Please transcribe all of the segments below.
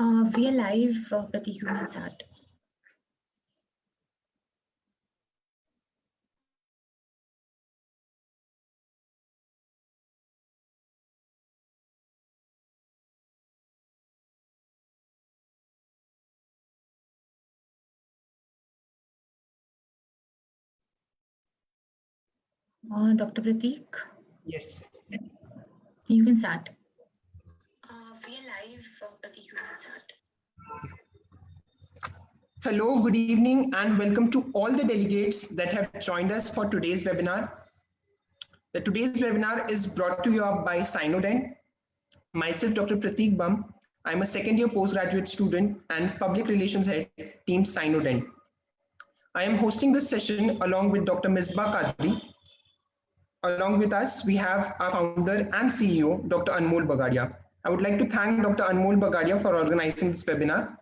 We are live, Pratik, you can start. Dr. Pratik? Yes. You can start. We are live, Pratik, you can start. Hello, good evening, and welcome to all the delegates that have joined us for today's webinar. Today's webinar is brought to you up by Cynodent. Myself, Dr. Pratik Bam. I'm a second-year postgraduate student and public relations head, Team Cynodent. I am hosting this session along with Dr. Misbah Kadri. Along with us, we have our founder and CEO, Dr. Anmol Bagaria. I would like to thank Dr. Anmol Bagaria for organizing this webinar.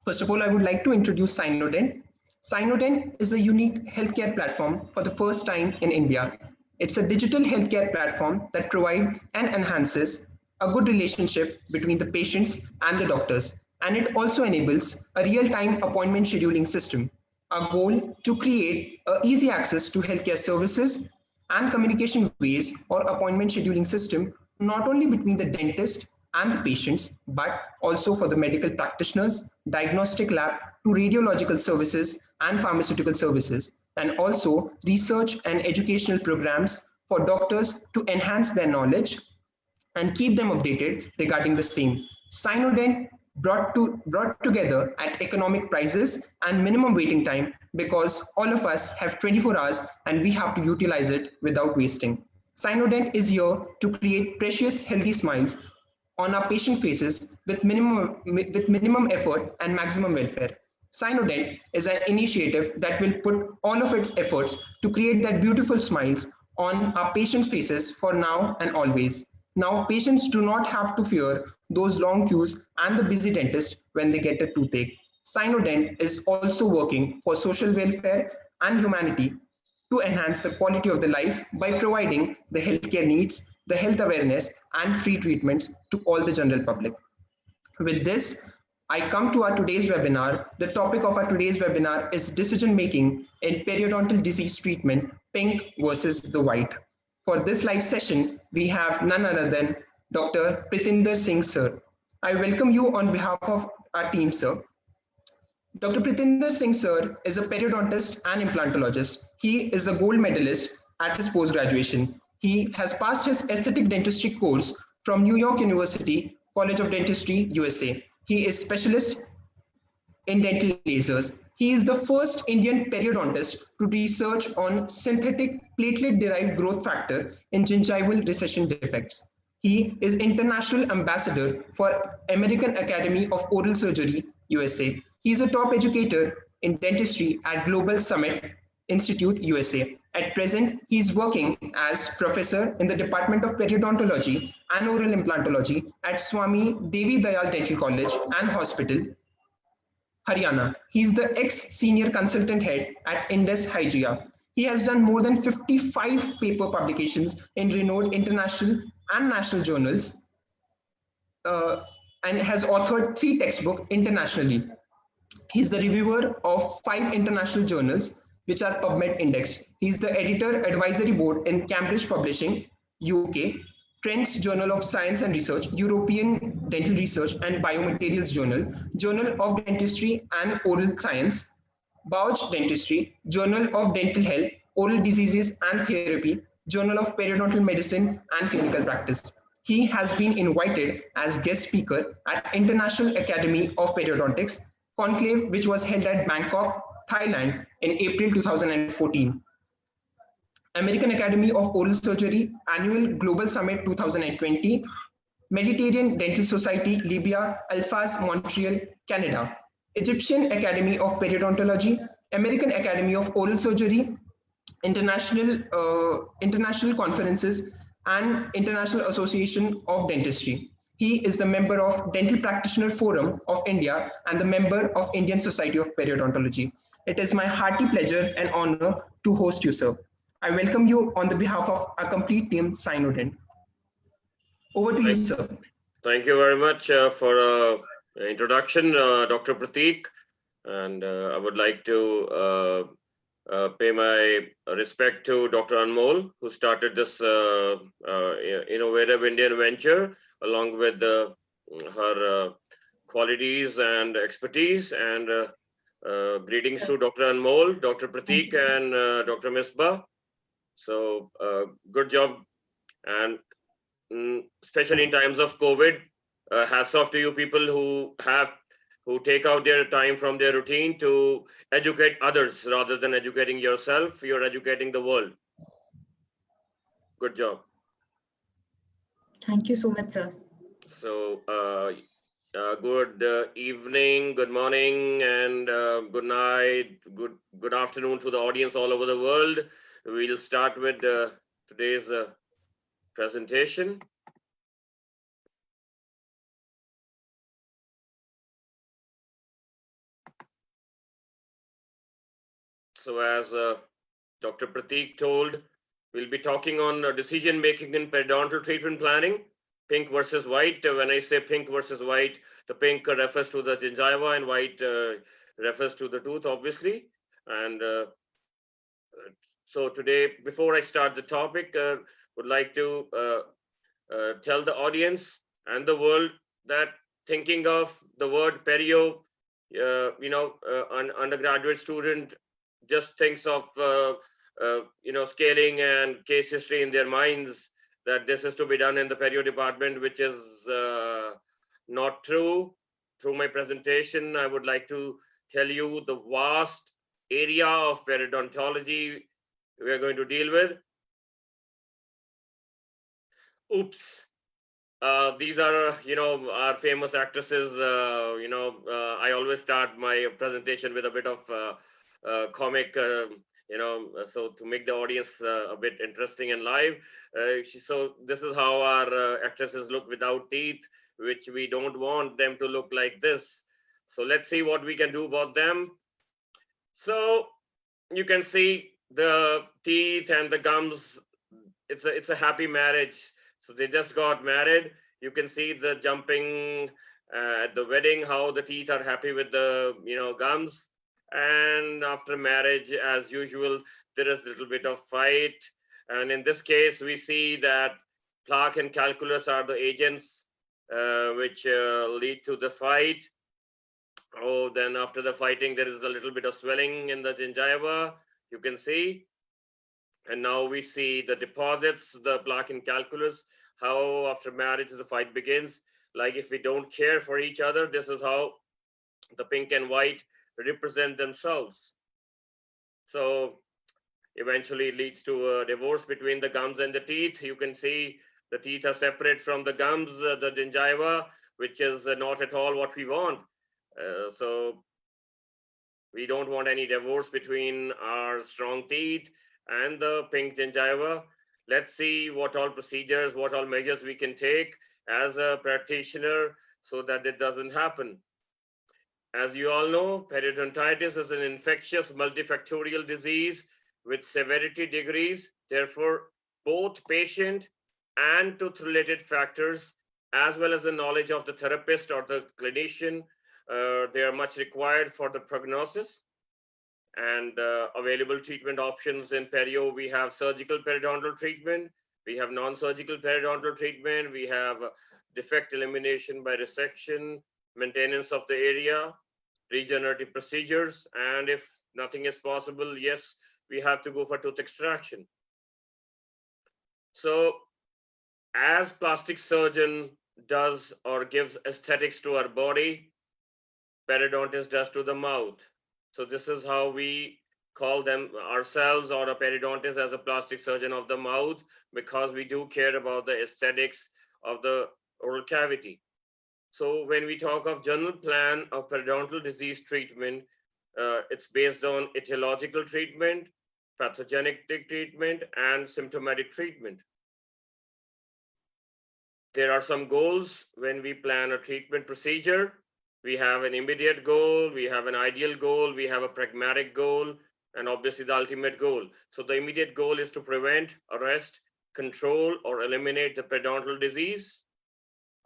First of all, I would like to introduce Cynodent. Cynodent is a unique healthcare platform for the first time in India. It's a digital healthcare platform that provides and enhances a good relationship between the patients and the doctors. And it also enables a real-time appointment scheduling system. Our goal to create easy access to healthcare services and communication ways or appointment scheduling system, not only between the dentist and the patients, but also for the medical practitioners, diagnostic lab, to radiological services and pharmaceutical services, and also research and educational programs for doctors to enhance their knowledge and keep them updated regarding the same. Cynodent brought together at economic prices and minimum waiting time, because all of us have 24 hours and we have to utilize it without wasting. Cynodent is here to create precious healthy smiles on our patient faces with minimum effort and maximum welfare. Cynodent is an initiative that will put all of its efforts to create that beautiful smiles on our patients' faces for now and always. Now, patients do not have to fear those long queues and the busy dentist when they get a toothache. Cynodent is also working for social welfare and humanity to enhance the quality of the life by providing the healthcare needs, the health awareness, and free treatments to all the general public. With this, I come to our today's webinar. The topic of our today's webinar is decision making in periodontal disease treatment, pink versus the white. For this live session, we have none other than Dr. Pritinder Singh, sir. I welcome you on behalf of our team, sir. Dr. Pritinder Singh, sir, is a periodontist and implantologist. He is a gold medalist at his post-graduation. He has passed his aesthetic dentistry course from New York University, College of Dentistry, USA. He is specialist in dental lasers. He is the first Indian periodontist to research on synthetic platelet-derived growth factor in gingival recession defects. He is international ambassador for American Academy of Oral Surgery, USA. He is a top educator in dentistry at Global Summit Institute, USA. At present, he is working as professor in the Department of Periodontology and Oral Implantology at Swami Devi Dayal Dental College and Hospital, Haryana. He is the ex-senior consultant head at Indus Hygiea. He has done more than 55 paper publications in renowned international and national journals and has authored 3 textbooks internationally. He is the reviewer of 5 international journals which are PubMed indexed. He is the editor advisory board in Cambridge Publishing, UK, Trends Journal of Science and Research, European Dental Research and Biomaterials Journal, Journal of Dentistry and Oral Science, Bausch Dentistry, Journal of Dental Health, Oral Diseases and Therapy, Journal of Periodontal Medicine and Clinical Practice. He has been invited as guest speaker at International Academy of Periodontics conclave, which was held at Bangkok, Thailand in April 2014. American Academy of Oral Surgery Annual Global Summit 2020, Mediterranean Dental Society, Libya, Alphas, Montreal, Canada, Egyptian Academy of Periodontology, American Academy of Oral Surgery, international conferences, and International Association of Dentistry. He is the member of Dental Practitioner Forum of India and the member of Indian Society of Periodontology. It is my hearty pleasure and honor to host you, sir. I welcome you on the behalf of our complete team, Cynodent. Over to you, sir. Thank you very much for a introduction, Dr. Pratik, and I would like to pay my respect to Dr. Anmol, who started this innovative Indian venture along with her qualities and expertise. And greetings to Dr. Anmol, Dr. Thank Pratik, you, sir. and Dr. Misbah. So good job, and especially in times of COVID, hats off to you people who take out their time from their routine to educate others rather than educating yourself. You're educating the world. Good job. Thank you so much, sir. So good evening, good morning, and good night, good afternoon to the audience all over the world. We'll start with today's presentation. So as Dr. Pratik told, we'll be talking on decision making in periodontal treatment planning, pink versus white. When I say pink versus white, the pink refers to the gingiva and white refers to the tooth, obviously. And so today, before I start the topic, would like to tell the audience and the world that thinking of the word perio, an undergraduate student just thinks of scaling and case history in their minds, that this is to be done in the perio department, which is not true. Through my presentation, I would like to tell you the vast area of periodontology we are going to deal with. Oops. These are, our famous actresses. I always start my presentation with a bit of comic, so to make the audience a bit interesting and live. So this is how our actresses look without teeth, which we don't want them to look like this. So let's see what we can do about them. So you can see the teeth and the gums. It's a happy marriage. So they just got married. You can see the jumping at the wedding, how the teeth are happy with the gums. And after marriage, as usual, there is a little bit of fight. And in this case, we see that plaque and calculus are the agents which lead to the fight. Oh, then after the fighting, there is a little bit of swelling in the gingiva, you can see. And now we see the deposits, the plaque and calculus, how after marriage the fight begins. Like if we don't care for each other, this is how the pink and white represent themselves. So eventually it leads to a divorce between the gums and the teeth. You can see the teeth are separate from the gums, the gingiva, which is not at all what we want. So we don't want any divorce between our strong teeth and the pink gingiva. Let's see what all procedures, what all measures we can take as a practitioner so that it doesn't happen. As you all know, periodontitis is an infectious multifactorial disease with severity degrees. Therefore, both patient and tooth-related factors, as well as the knowledge of the therapist or the clinician, they are much required for the prognosis. And available treatment options in perio, we have surgical periodontal treatment, we have non-surgical periodontal treatment, we have defect elimination by resection, maintenance of the area, regenerative procedures, and if nothing is possible, yes, we have to go for tooth extraction. So as plastic surgeon does or gives aesthetics to our body, periodontist does to the mouth. So this is how we call them ourselves, or a periodontist, as a plastic surgeon of the mouth, because we do care about the aesthetics of the oral cavity. So when we talk of general plan of periodontal disease treatment, it's based on etiological treatment, pathogenic treatment, and symptomatic treatment. There are some goals when we plan a treatment procedure. We have an immediate goal, we have an ideal goal, we have a pragmatic goal, and obviously the ultimate goal. So the immediate goal is to prevent, arrest, control, or eliminate the periodontal disease.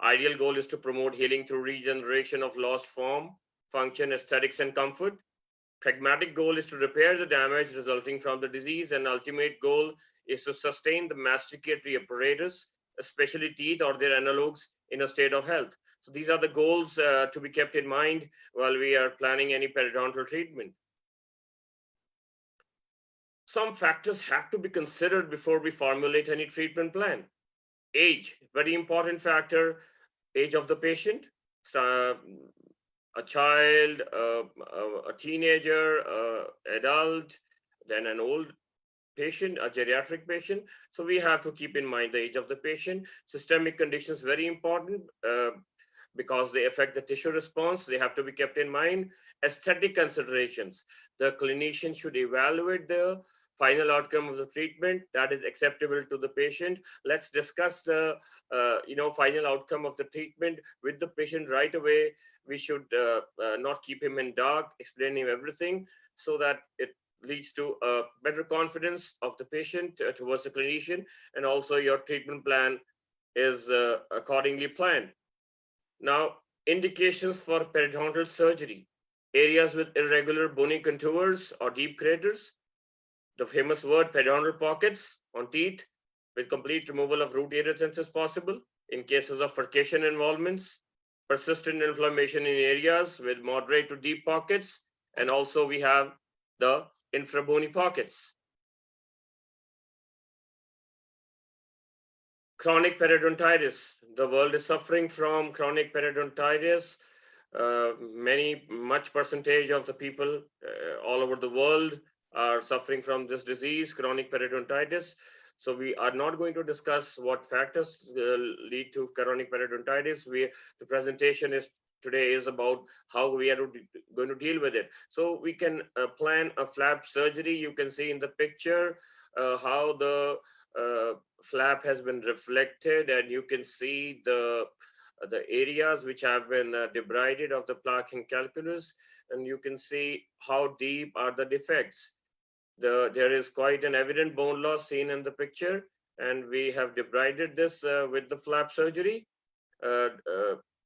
Ideal goal is to promote healing through regeneration of lost form, function, aesthetics, and comfort. Pragmatic goal is to repair the damage resulting from the disease, and ultimate goal is to sustain the masticatory apparatus, especially teeth or their analogues, in a state of health. So these are the goals to be kept in mind while we are planning any periodontal treatment. Some factors have to be considered before we formulate any treatment plan. Age, very important factor. Age of the patient. So, a child, a teenager, adult, then an old patient, a geriatric patient. So we have to keep in mind the age of the patient. Systemic conditions, very important because they affect the tissue response. They have to be kept in mind. Aesthetic considerations. The clinician should evaluate the final outcome of the treatment that is acceptable to the patient. Let's discuss the final outcome of the treatment with the patient right away. We should not keep him in dark, explain him everything so that it leads to a better confidence of the patient towards the clinician, and also your treatment plan is accordingly planned. Now, indications for periodontal surgery: areas with irregular bony contours or deep craters, the famous word periodontal pockets on teeth, with complete removal of root irritants is possible in cases of furcation involvements, persistent inflammation in areas with moderate to deep pockets, and also we have the infrabony pockets. Chronic periodontitis. The world is suffering from chronic periodontitis. Much percentage of the people all over the world are suffering from this disease, chronic periodontitis. So we are not going to discuss what factors lead to chronic periodontitis. The presentation today is about how we are going to deal with it. So we can plan a flap surgery. You can see in the picture how the flap has been reflected, and you can see the areas which have been debrided of the plaque and calculus, and you can see how deep are the defects. There is quite an evident bone loss seen in the picture, and we have debrided this with the flap surgery.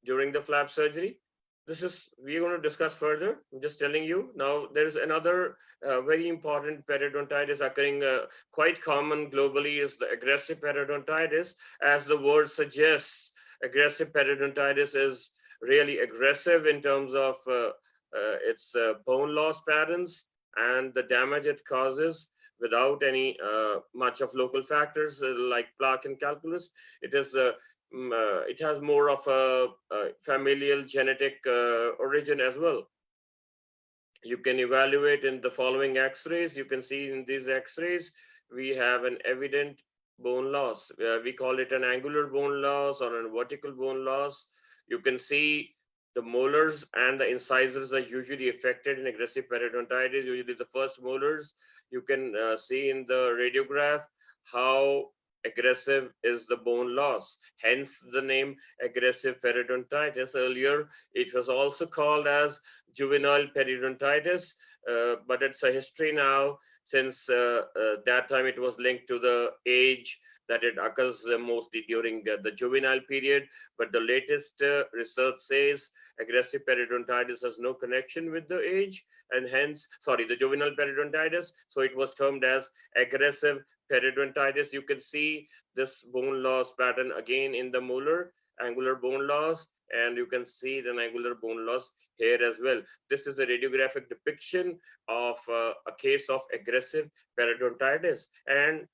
During the flap surgery, we're going to discuss further. I'm just telling you. Now, there's another very important periodontitis occurring quite common globally, is the aggressive periodontitis. As the word suggests, aggressive periodontitis is really aggressive in terms of its bone loss patterns and the damage it causes without any much of local factors like plaque and calculus. It has more of a familial genetic origin as well. You can evaluate in the following x-rays. You can see in these x-rays, we have an evident bone loss. We call it an angular bone loss or a vertical bone loss. You can see the molars and the incisors are usually affected in aggressive periodontitis. Usually the first molars. You can see in the radiograph how aggressive is the bone loss, hence the name aggressive periodontitis. Earlier, it was also called as juvenile periodontitis, but it's a history now, since that time it was linked to the age that it occurs mostly during the juvenile period. But the latest research says aggressive periodontitis has no connection with the age, and hence, the juvenile periodontitis. So it was termed as aggressive periodontitis. You can see this bone loss pattern again in the molar, angular bone loss, and you can see the angular bone loss here as well. This is a radiographic depiction of a case of aggressive periodontitis. And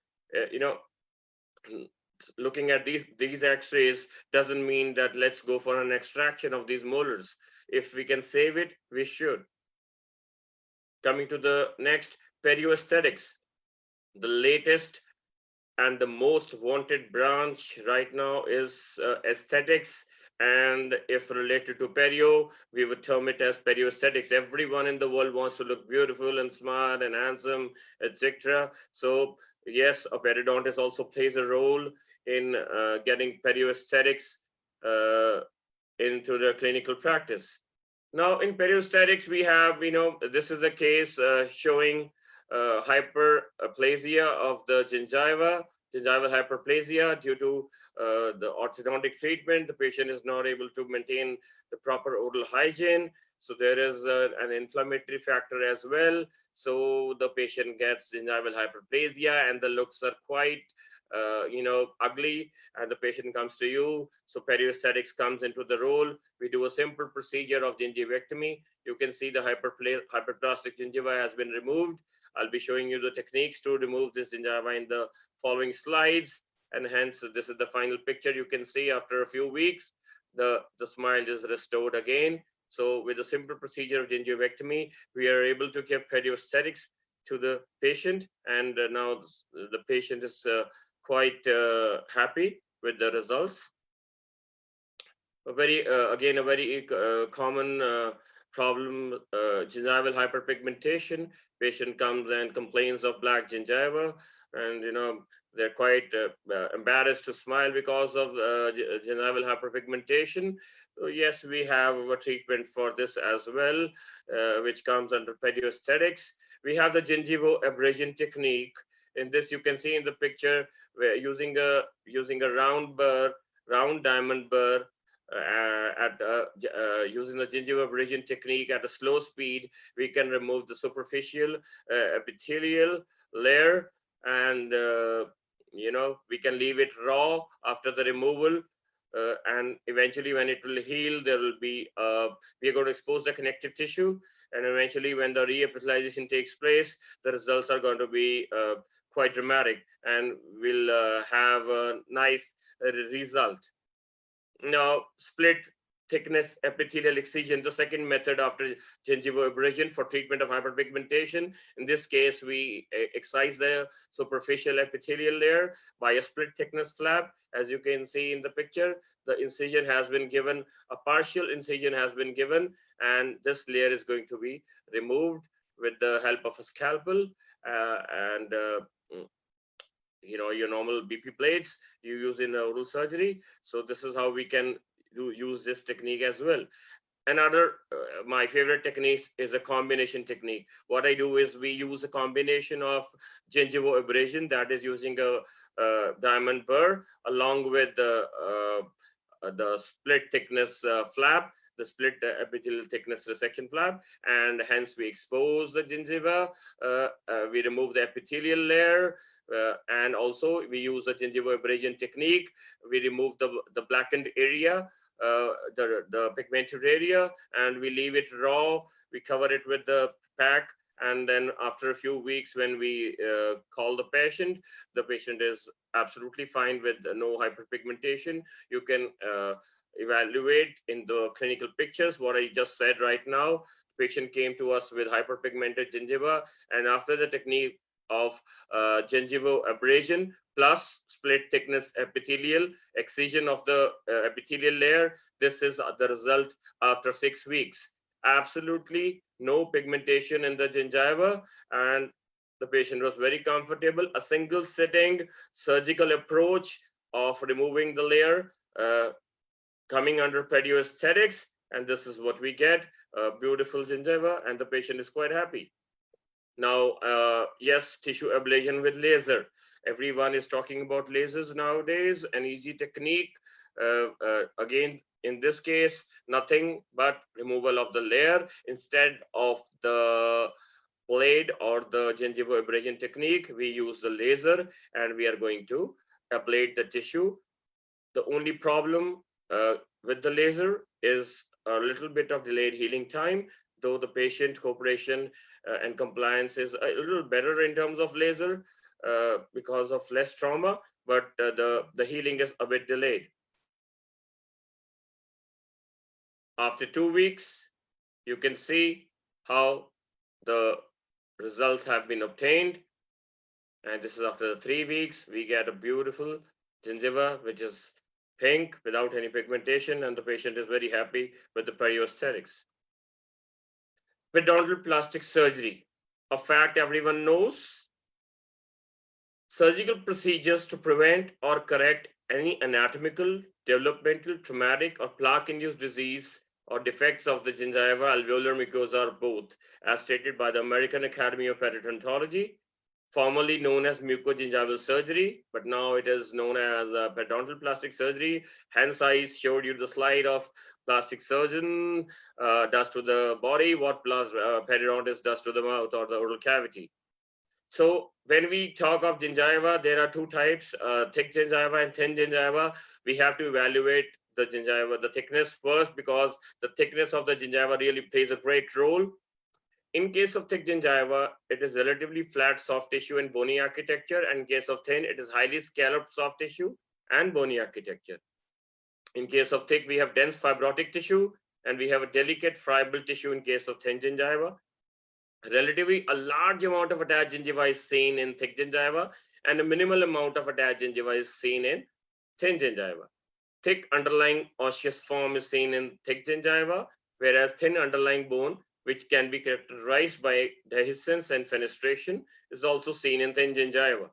looking at these x-rays doesn't mean that let's go for an extraction of these molars. If we can save it, we should. Coming to the next, perioaesthetics. The latest and the most wanted branch right now is aesthetics. And if related to perio, we would term it as perioaesthetics. Everyone in the world wants to look beautiful and smart and handsome, etc. So yes, a periodontist also plays a role in getting perioaesthetics into the clinical practice. Now in perioaesthetics, we have, this is a case showing hyperplasia of the gingiva gingival hyperplasia due to the orthodontic treatment. The patient is not able to maintain the proper oral hygiene. So there is an inflammatory factor as well. So the patient gets gingival hyperplasia and the looks are quite ugly, and the patient comes to you. So perioesthetics comes into the role. We do a simple procedure of gingivectomy. You can see the hyperplastic gingiva has been removed. I'll be showing you the techniques to remove this gingiva in the following slides. And hence, this is the final picture. You can see after a few weeks, the smile is restored again. So with a simple procedure of gingivectomy, we are able to give perioesthetics to the patient. And now the patient is quite happy with the results. Again, a very common problem, gingival hyperpigmentation. Patient comes and complains of black gingiva, and they're quite embarrassed to smile because of gingival hyperpigmentation. So yes, we have a treatment for this as well, which comes under perioesthetics. We have the gingival abrasion technique. In this, you can see in the picture, we're using a round diamond burr, using the gingival abrasion technique at a slow speed. We can remove the superficial epithelial layer, and we can leave it raw after the removal. And eventually, when it will heal, there will be we are going to expose the connective tissue, and eventually, when the reepithelialization takes place, the results are going to be quite dramatic, and we'll have a nice result. Now, split thickness epithelial excision, the second method after gingival abrasion for treatment of hyperpigmentation. In this case, we excise the superficial epithelial layer by a split thickness flap. As you can see in the picture, the incision has been given, a partial incision has been given, and this layer is going to be removed with the help of a scalpel and your normal BP plates you use in oral surgery. So this is how we can use this technique as well. Another, my favorite technique is a combination technique. What I do is we use a combination of gingival abrasion, that is using a diamond burr, along with the split thickness flap, the split epithelial thickness resection flap, and hence we expose the gingiva, we remove the epithelial layer, and also we use the gingival abrasion technique. We remove the blackened area, the pigmented area, and we leave it raw. We cover it with the pack, and then after a few weeks, when we call the patient is absolutely fine with no hyperpigmentation. You can evaluate in the clinical pictures what I just said right now. The patient came to us with hyperpigmented gingiva, and after the technique of gingival abrasion plus split thickness epithelial excision of the epithelial layer, this is the result after 6 weeks. Absolutely no pigmentation in the gingiva, and the patient was very comfortable. A single sitting surgical approach of removing the layer coming under perioesthetics, and this is what we get, a beautiful gingiva, and the patient is quite happy. Now, yes, tissue ablation with laser. Everyone is talking about lasers nowadays, an easy technique. Again, in this case, nothing but removal of the layer. Instead of the blade or the gingival abrasion technique, we use the laser, and we are going to ablate the tissue. The only problem with the laser is a little bit of delayed healing time, though the patient cooperation and compliance is a little better in terms of laser because of less trauma, but the healing is a bit delayed. After 2 weeks, you can see how the results have been obtained. And this is after the 3 weeks, we get a beautiful gingiva, which is pink without any pigmentation, and the patient is very happy with the perioesthetics. Periodontal plastic surgery, a fact everyone knows. Surgical procedures to prevent or correct any anatomical, developmental, traumatic, or plaque-induced disease or defects of the gingiva, alveolar mucosa, or both, as stated by the American Academy of Periodontology. formerly known as mucogingival surgery, but now it is known as periodontal plastic surgery. Hence, I showed you the slide of plastic surgeon does to the body, what periodontist does to the mouth or the oral cavity. So when we talk of gingiva, there are two types, thick gingiva and thin gingiva. We have to evaluate the gingiva, the thickness first, because the thickness of the gingiva really plays a great role. In case of thick gingiva, it is relatively flat soft tissue and bony architecture. And in case of thin, it is highly scalloped soft tissue and bony architecture. In case of thick, we have dense fibrotic tissue, and we have a delicate friable tissue in case of thin gingiva. Relatively, a large amount of attached gingiva is seen in thick gingiva, and a minimal amount of attached gingiva is seen in thin gingiva. Thick underlying osseous form is seen in thick gingiva, whereas thin underlying bone, which can be characterized by dehiscence and fenestration, is also seen in thin gingiva.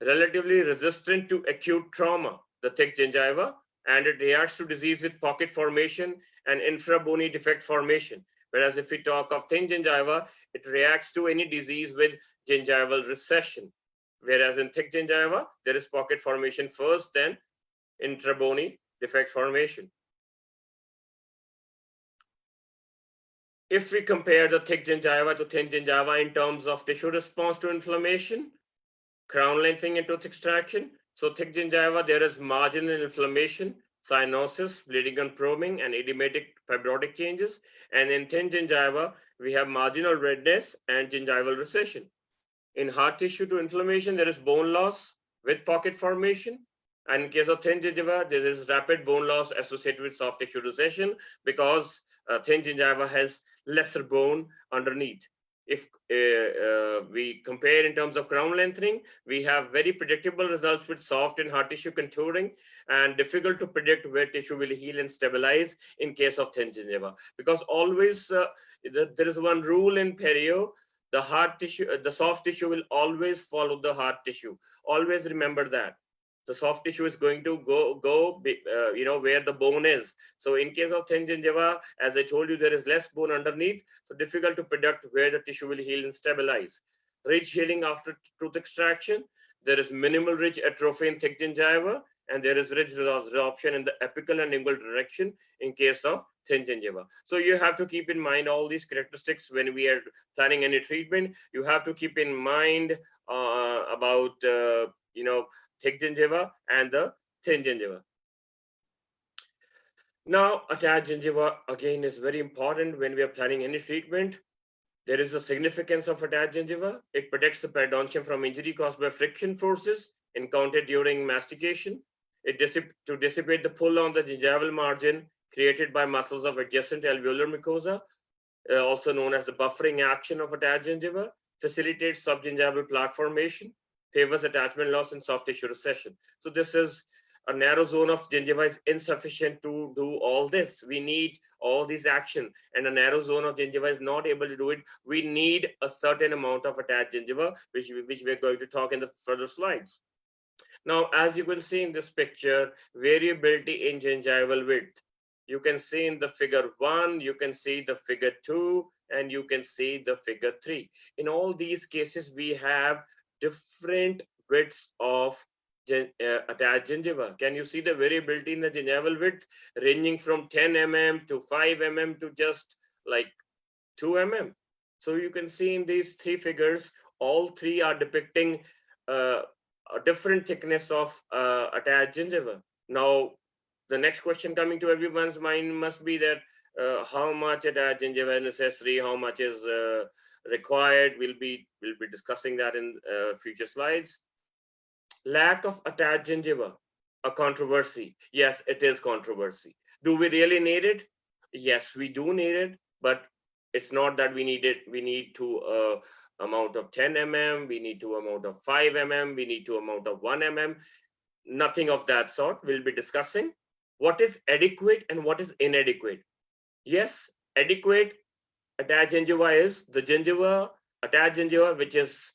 Relatively resistant to acute trauma, the thick gingiva, and it reacts to disease with pocket formation and infrabony defect formation. Whereas if we talk of thin gingiva, it reacts to any disease with gingival recession. Whereas in thick gingiva, there is pocket formation first, then intrabony defect formation. If we compare the thick gingiva to thin gingiva in terms of tissue response to inflammation, crown lengthening and tooth extraction, so thick gingiva, there is marginal inflammation, cyanosis, bleeding and probing, and edematic fibrotic changes. And in thin gingiva, we have marginal redness and gingival recession. In hard tissue to inflammation, there is bone loss with pocket formation. And in case of thin gingiva, there is rapid bone loss associated with soft tissue recession, because thin gingiva has lesser bone underneath. If we compare in terms of crown lengthening, we have very predictable results with soft and hard tissue contouring, and difficult to predict where tissue will heal and stabilize in case of thin gingiva. Because always there is one rule in perio: the hard tissue, the soft tissue will always follow the hard tissue. Always remember that. The soft tissue is going to go where the bone is. So in case of thin gingiva, as I told you, there is less bone underneath, so difficult to predict where the tissue will heal and stabilize. Ridge healing after tooth extraction, there is minimal ridge atrophy in thick gingiva, and there is ridge resorption in the apical and lingual direction in case of thin gingiva. So you have to keep in mind all these characteristics when we are planning any treatment. You have to keep in mind about thick gingiva and the thin gingiva. Now, attached gingiva again is very important when we are planning any treatment. There is a significance of attached gingiva. It protects the periodontium from injury caused by friction forces encountered during mastication. It to dissipate the pull on the gingival margin created by muscles of adjacent alveolar mucosa, also known as the buffering action of attached gingiva, facilitates subgingival plaque formation, favors attachment loss and soft tissue recession. So this is a narrow zone of gingiva is insufficient to do all this. We need all these action, and a narrow zone of gingiva is not able to do it. We need a certain amount of attached gingiva, which we're going to talk in the further slides. Now, as you can see in this picture, variability in gingival width. You can see in the figure 1, you can see the figure 2, and you can see the figure 3. In all these cases, we have different widths of attached gingiva. Can you see the variability in the gingival width ranging from 10 mm to 5 mm to just like 2 mm? So you can see in these three figures, all three are depicting a different thickness of attached gingiva. Now, the next question coming to everyone's mind must be that how much attached gingiva is necessary, how much is required. We'll be discussing that in future slides. Lack of attached gingiva, a controversy. Yes, it is controversy. Do we really need it? Yes, we do need it, but it's not that we need it. We need to amount of 10 mm, we need to amount of 5 mm, we need to amount of 1 mm. Nothing of that sort. We'll be discussing what is adequate and what is inadequate. Yes, adequate attached gingiva is the gingiva, attached gingiva, which is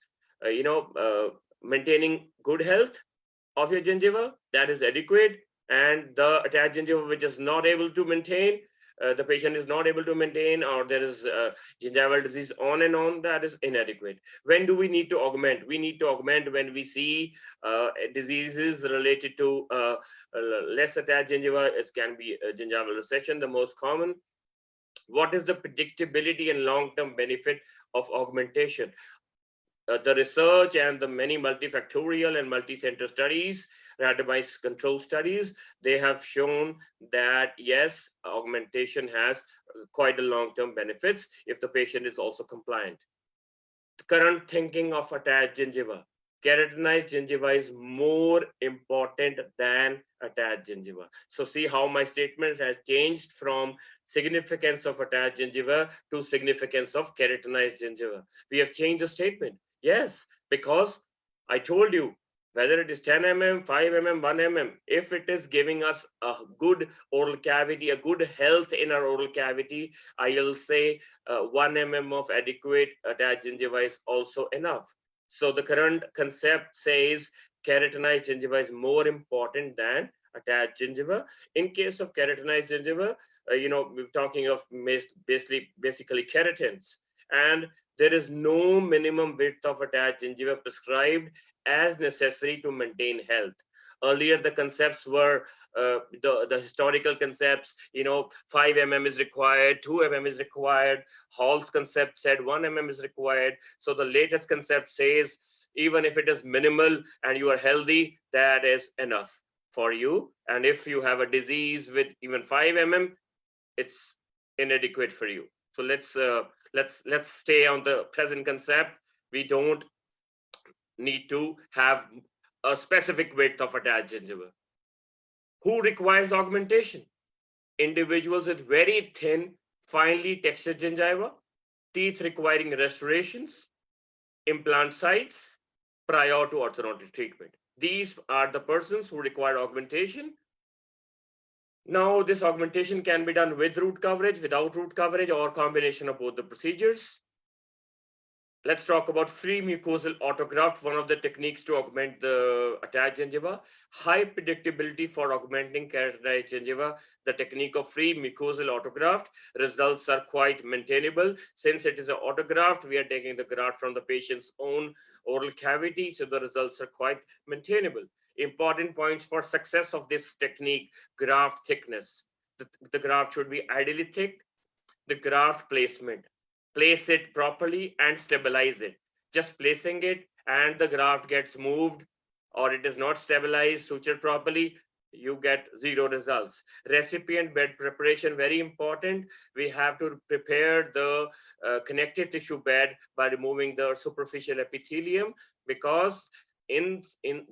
maintaining good health of your gingiva, that is adequate. And the attached gingiva which is not able to maintain the patient is not able to maintain, or there is gingival disease on and on, that is inadequate. When do we need to augment? We need to augment when we see diseases related to less attached gingiva. It can be gingival recession, the most common. What is the predictability and long-term benefit of augmentation? The research and the many multifactorial and multi-center studies, randomized control studies, they have shown that yes, augmentation has quite a long-term benefits if the patient is also compliant. The current thinking of attached gingiva, keratinized gingiva is more important than attached gingiva. So see how my statement has changed from significance of attached gingiva to significance of keratinized gingiva. We have changed the statement. Yes, because I told you, whether it is 10 mm, 5 mm, 1 mm, if it is giving us a good oral cavity, a good health in our oral cavity, I will say 1 mm of adequate attached gingiva is also enough. So the current concept says keratinized gingiva is more important than attached gingiva. In case of keratinized gingiva, we're talking of basically keratins, and there is no minimum width of attached gingiva prescribed as necessary to maintain health. Earlier, the concepts were the historical concepts, 5 mm is required, 2 mm is required. Hall's concept said 1 mm is required. So the latest concept says, even if it is minimal and you are healthy, that is enough for you. And if you have a disease with even 5 mm, it's inadequate for you. So let's stay on the present concept. We don't need to have a specific width of attached gingiva. Who requires augmentation? Individuals with very thin, finely textured gingiva, teeth requiring restorations, implant sites prior to orthodontic treatment. These are the persons who require augmentation. Now, this augmentation can be done with root coverage, without root coverage, or combination of both the procedures. Let's talk about free mucosal autograft, one of the techniques to augment the attached gingiva. High predictability for augmenting keratinized gingiva. The technique of free mucosal autograft results are quite maintainable. Since it is an autograft, we are taking the graft from the patient's own oral cavity, so the results are quite maintainable. Important points for success of this technique: graft thickness. The graft should be ideally thick. The graft placement. Place it properly and stabilize it. Just placing it and the graft gets moved, or it is not stabilized, sutured properly, you get zero results. Recipient bed preparation, very important. We have to prepare the connective tissue bed by removing the superficial epithelium, because in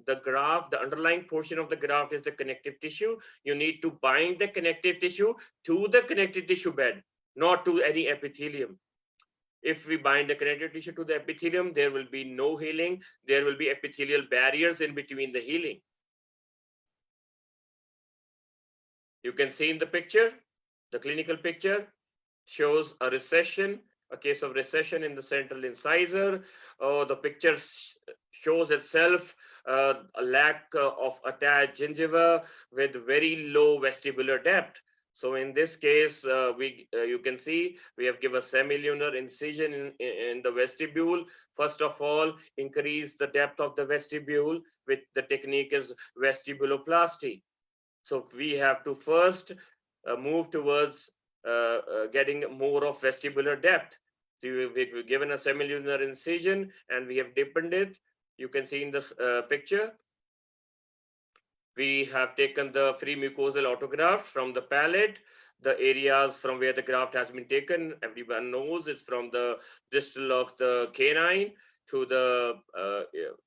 the graft, the underlying portion of the graft is the connective tissue. You need to bind the connective tissue to the connective tissue bed, not to any epithelium. If we bind the connective tissue to the epithelium, there will be no healing. There will be epithelial barriers in between the healing. You can see in the picture, the clinical picture shows a recession, a case of recession in the central incisor. The picture shows itself a lack of attached gingiva with very low vestibular depth. So in this case, you can see we have given a semilunar incision in the vestibule. First of all, increase the depth of the vestibule with the technique is vestibuloplasty. So we have to first move towards getting more of vestibular depth. So we've given a semilunar incision and we have deepened it. You can see in this picture. We have taken the free mucosal autograft from the palate. The areas from where the graft has been taken, everyone knows it's from the distal of the canine to the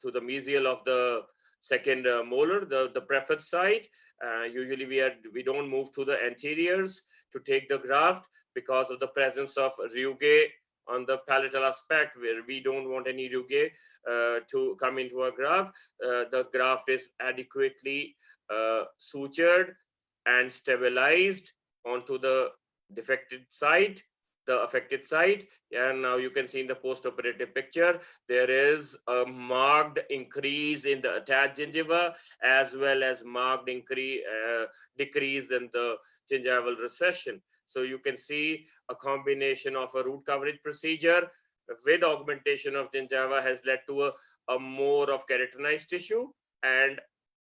mesial of the second molar, the preface side. Usually we don't move to the anteriors to take the graft because of the presence of rugae on the palatal aspect, where we don't want any rugae to come into our graft. The graft is adequately sutured and stabilized onto the affected site. And now you can see in the post-operative picture, there is a marked increase in the attached gingiva as well as marked decrease in the gingival recession. So you can see a combination of a root coverage procedure with augmentation of gingiva has led to a more of keratinized tissue and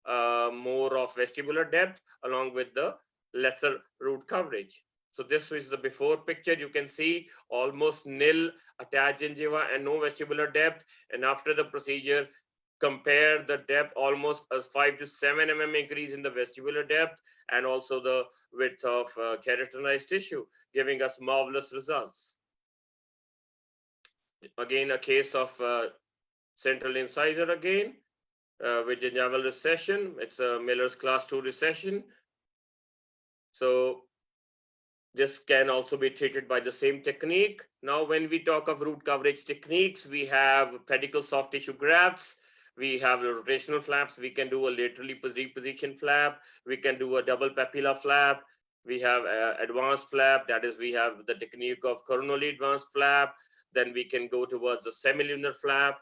more of vestibular depth along with the lesser root coverage. So this is the before picture. You can see almost nil attached gingiva and no vestibular depth. And after the procedure, compare the depth, almost a 5 to 7 mm increase in the vestibular depth and also the width of keratinized tissue, giving us marvelous results. Again, a case of central incisor again with gingival recession. It's a Miller's class 2 recession. So this can also be treated by the same technique. Now, when we talk of root coverage techniques, we have pedicle soft tissue grafts. We have rotational flaps. We can do a laterally repositioned flap. We can do a double papilla flap. We have advanced flap. That is, we have the technique of coronally advanced flap. Then we can go towards the semilunar flap.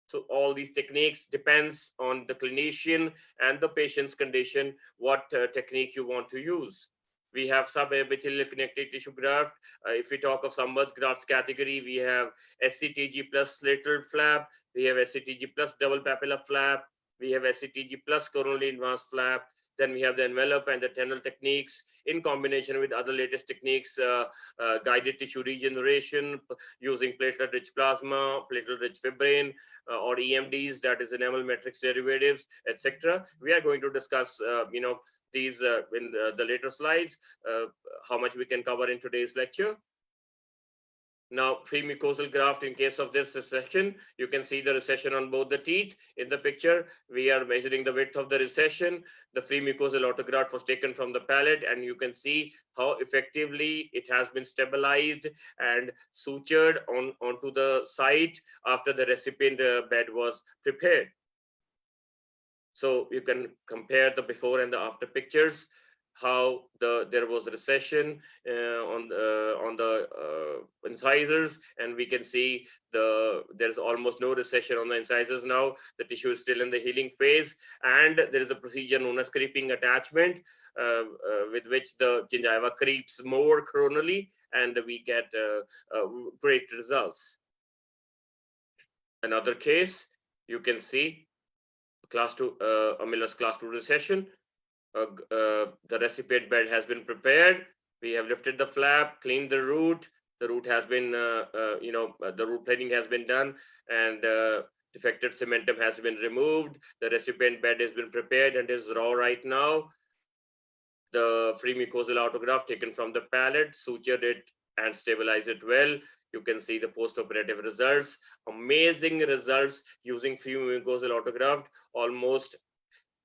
So all these techniques depends on the clinician and the patient's condition, what technique you want to use. We have subepithelial connective tissue graft. If we talk of submerged grafts category, we have SCTG plus lateral flap. We have SCTG plus double papilla flap. We have SCTG plus coronally advanced flap. Then we have the envelope and the tunnel techniques in combination with other latest techniques, guided tissue regeneration using platelet-rich plasma, platelet-rich fibrin, or EMDs, that is enamel matrix derivatives, etc. We are going to discuss, these in the later slides, how much we can cover in today's lecture. Now, free mucosal graft, in case of this recession, you can see the recession on both the teeth. In the picture, we are measuring the width of the recession. The free mucosal autograft was taken from the palate, and you can see how effectively it has been stabilized and sutured onto the site after the recipient bed was prepared. So you can compare the before and the after pictures, how there was recession on the incisors, and we can see there's almost no recession on the incisors now. The tissue is still in the healing phase, and there is a procedure known as creeping attachment, with which the gingiva creeps more coronally, and we get great results. Another case, you can see class 2, Miller's class 2 recession. The recipient bed has been prepared. We have lifted the flap, cleaned the root. The root has been, the root planing has been done, and defected cementum has been removed. The recipient bed has been prepared and is raw right now. The free mucosal autograft taken from the palate, sutured it and stabilized it well. You can see the post-operative results. Amazing results using free mucosal autograft. Almost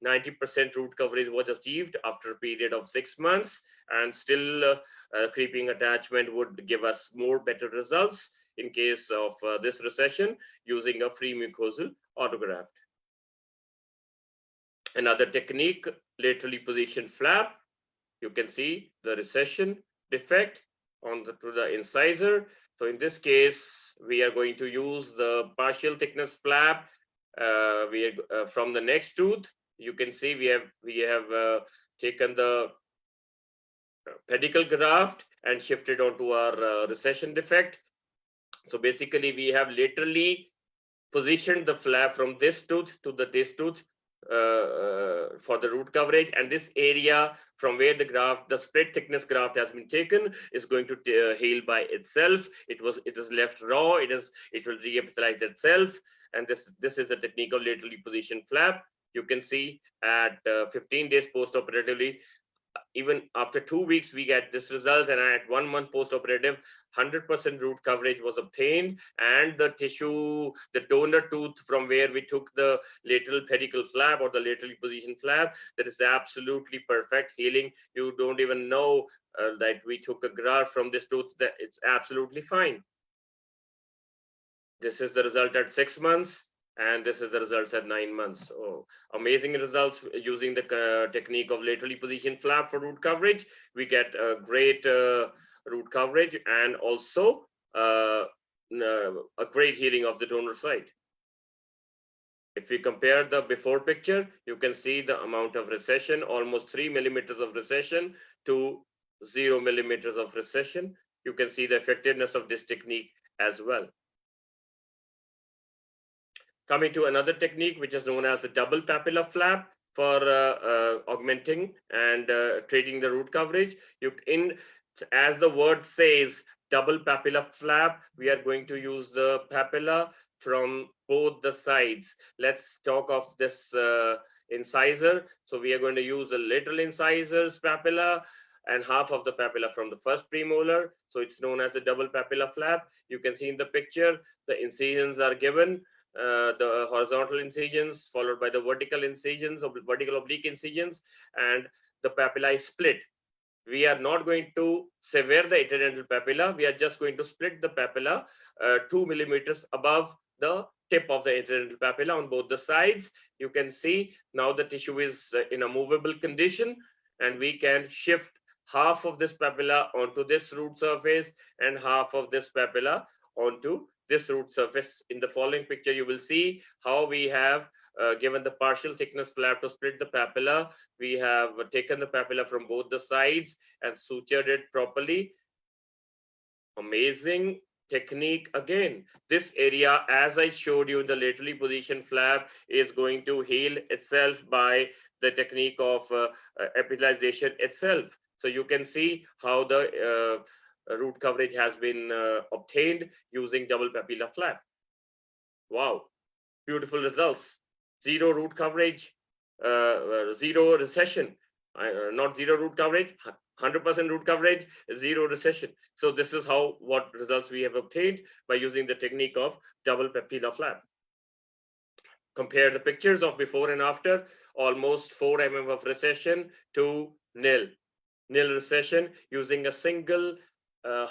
90% root coverage was achieved after a period of 6 months, and still creeping attachment would give us more better results in case of this recession using a free mucosal autograft. Another technique, laterally positioned flap. You can see the recession defect to the incisor. So in this case, we are going to use the partial thickness flap from the next tooth. You can see we have taken the pedicle graft and shifted onto our recession defect. So basically, we have laterally positioned the flap from this tooth to this tooth for the root coverage, and this area from where the split thickness graft has been taken is going to heal by itself. It is left raw. It will reepithelize itself, and this is the technique of laterally positioned flap. You can see at 15 days post-operatively, even after 2 weeks, we get this result, and at 1 month post-operative, 100% root coverage was obtained, and the tissue, the donor tooth from where we took the lateral pedicle flap or the laterally positioned flap, that is absolutely perfect healing. You don't even know that we took a graft from this tooth, that it's absolutely fine. This is the result at 6 months. And this is the results at 9 months. So amazing results using the technique of laterally positioned flap for root coverage. We get a great root coverage and also a great healing of the donor site. If we compare the before picture, you can see the amount of recession, almost 3 millimeters of recession to 0 millimeters of recession. You can see the effectiveness of this technique as well. Coming to another technique, which is known as the double papilla flap for augmenting and trading the root coverage. As the word says, double papilla flap, we are going to use the papilla from both the sides. Let's talk of this incisor. So we are going to use the lateral incisors papilla and half of the papilla from the first premolar. So it's known as the double papilla flap. You can see in the picture, the incisions are given. The horizontal incisions followed by the vertical incisions, or vertical oblique incisions, and the papilla is split. We are not going to sever the interdental papilla. We are just going to split the papilla 2 millimeters above the tip of the interdental papilla on both the sides. You can see now the tissue is in a movable condition, and we can shift half of this papilla onto this root surface and half of this papilla onto this root surface. In the following picture, you will see how we have given the partial thickness flap to split the papilla. We have taken the papilla from both the sides and sutured it properly. Amazing technique again. This area, as I showed you in the laterally positioned flap, is going to heal itself by the technique of epithelialization itself. So you can see how the root coverage has been obtained using double papilla flap. Wow, beautiful results. Zero root coverage, zero recession, not zero root coverage, 100% root coverage, zero recession. So this is what results we have obtained by using the technique of double papilla flap. Compare the pictures of before and after. Almost 4 mm of recession to nil recession using a single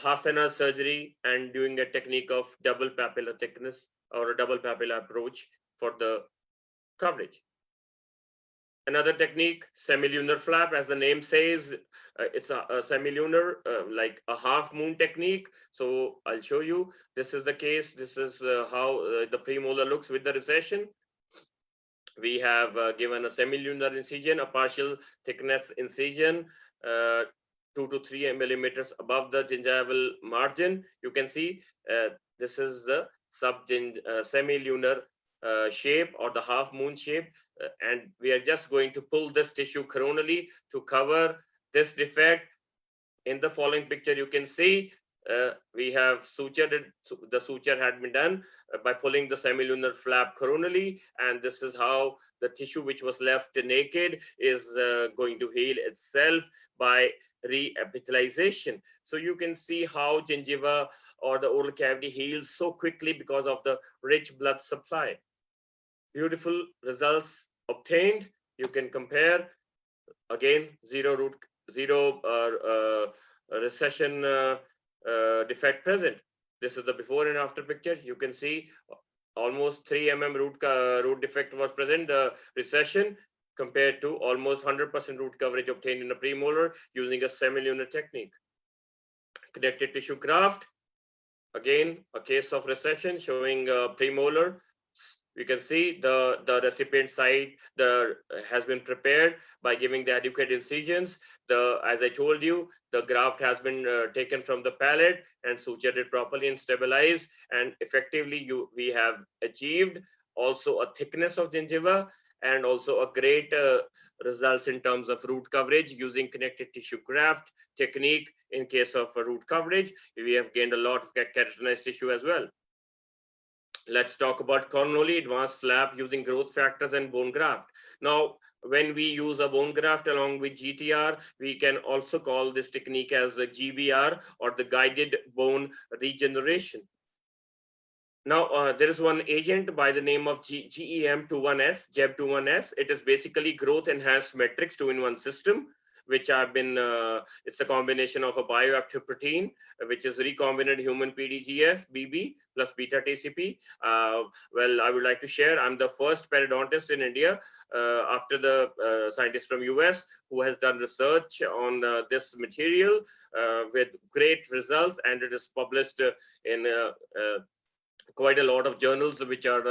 half an hour surgery and doing a technique of double papilla thickness or a double papilla approach for the coverage. Another technique, semilunar flap, as the name says, it's a semilunar, like a half moon technique. So I'll show you. This is the case. This is how the premolar looks with the recession. We have given a semilunar incision, a partial thickness incision, 2 to 3 millimeters above the gingival margin. You can see this is the semilunar shape or the half moon shape, and we are just going to pull this tissue coronally to cover this defect. In the following picture, you can see we have sutured it. The suture had been done by pulling the semilunar flap coronally, and this is how the tissue which was left naked is going to heal itself by re-epithelialization. So you can see how gingiva or the oral cavity heals so quickly because of the rich blood supply. Beautiful results obtained. You can compare. Again, zero recession defect present. This is the before and after picture. You can see almost 3 mm root defect was present, the recession, compared to almost 100% root coverage obtained in a premolar using a semilunar technique. Connective tissue graft, again a case of recession showing premolar. You can see the recipient side has been prepared by giving the adequate incisions. As I told you, the graft has been taken from the palate and sutured it properly and stabilized, and effectively we have achieved also a thickness of gingiva and also a great results in terms of root coverage using connective tissue graft technique. In case of root coverage, we have gained a lot of keratinized tissue as well. Let's talk about coronally advanced flap using growth factors and bone graft. Now, when we use a bone graft along with GTR, we can also call this technique as a GBR, or the guided bone regeneration. Now, there is one agent by the name of GEM21S, JEB21S. It is basically growth enhanced matrix 2-in-1 system, which have been, it's a combination of a bioactive protein, which is recombinant human PDGF, BB, plus beta TCP. Well, I would like to share, I'm the first periodontist in India, after the scientist from US, who has done research on this material with great results, and it is published in quite a lot of journals which are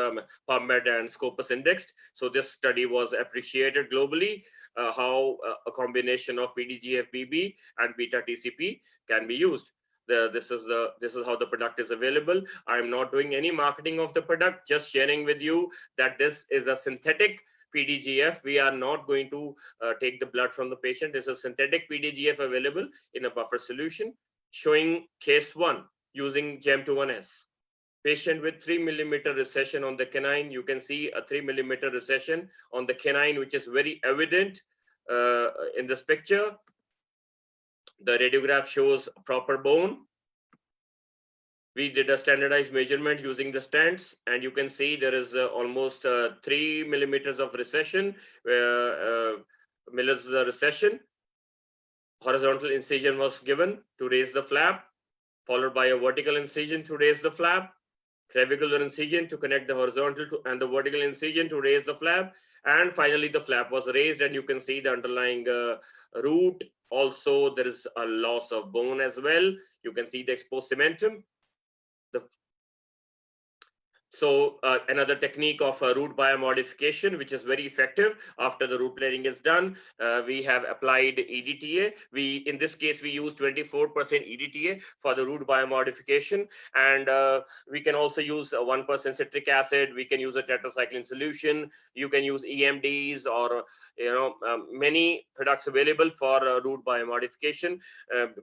PubMed and Scopus indexed. So this study was appreciated globally, how a combination of PDGF-BB and beta TCP can be used. This is how the product is available. I'm not doing any marketing of the product, just sharing with you that this is a synthetic PDGF. We are not going to take the blood from the patient. This is synthetic PDGF available in a buffer solution, showing case 1 using GEM21S. Patient with 3 millimeter recession on the canine. You can see a 3 millimeter recession on the canine, which is very evident in this picture. The radiograph shows proper bone. We did a standardized measurement using the stents, and you can see there is almost 3 millimeters of recession, Miller's recession. Horizontal incision was given to raise the flap, followed by a vertical incision to raise the flap, clavicular incision to connect the horizontal and the vertical incision to raise the flap, and finally the flap was raised, and you can see the underlying root. Also, there is a loss of bone as well. You can see the exposed cementum. So another technique of root biomodification, which is very effective after the root planing is done, we have applied EDTA. In this case, we use 24% EDTA for the root biomodification, and we can also use 1% citric acid. We can use a tetracycline solution. You can use EMDs or many products available for root biomodification,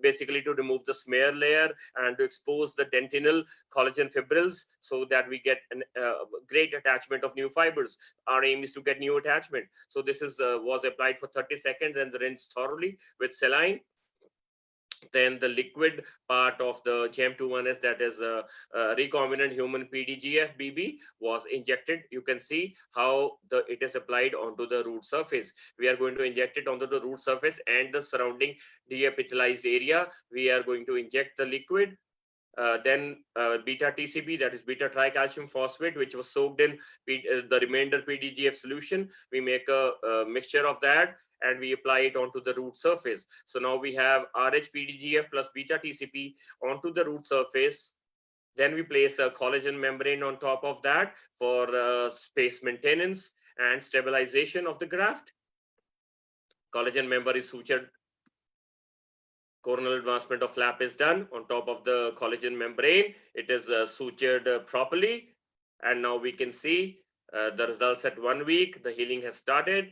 basically to remove the smear layer and to expose the dentinal collagen fibrils so that we get a great attachment of new fibers. Our aim is to get new attachment. So this was applied for 30 seconds and rinsed thoroughly with saline. Then the liquid part of the GEM21S, that is recombinant human PDGF-BB, was injected. You can see how it is applied onto the root surface. We are going to inject it onto the root surface and the surrounding deepitalized area. We are going to inject the liquid. Then beta TCP, that is beta tricalcium phosphate, which was soaked in the remainder PDGF solution. We make a mixture of that and we apply it onto the root surface. So now we have RH PDGF plus beta TCP onto the root surface. Then we place a collagen membrane on top of that for space maintenance and stabilization of the graft. Collagen membrane is sutured. Coronal advancement of flap is done on top of the collagen membrane. It is sutured properly. And now we can see the results at 1 week. The healing has started.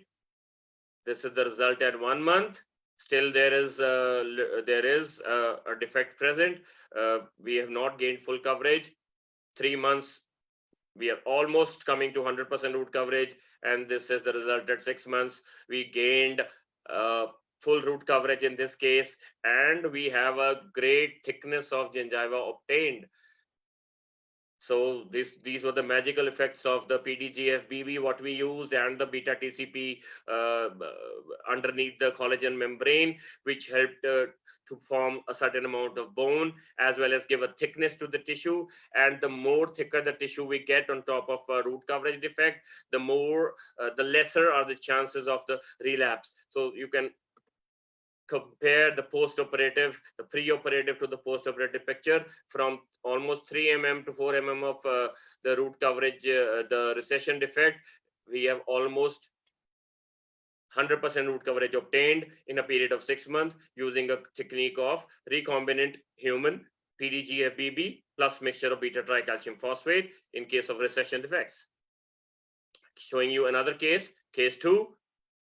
This is the result at 1 month. Still there is a defect present. We have not gained full coverage. 3 months, we are almost coming to 100% root coverage. And this is the result at 6 months. We gained full root coverage in this case, and we have a great thickness of gingiva obtained. So these were the magical effects of the PDGF-BB, what we used, and the beta TCP underneath the collagen membrane, which helped to form a certain amount of bone, as well as give a thickness to the tissue. And the more thicker the tissue we get on top of a root coverage defect, the lesser are the chances of the relapse. So you can compare the post-operative, the pre-operative to the post-operative picture from almost 3 mm to 4 mm of the root coverage, the recession defect. We have almost 100% root coverage obtained in a period of 6 months using a technique of recombinant human PDGF-BB plus mixture of beta tricalcium phosphate in case of recession defects. Showing you another case, case 2,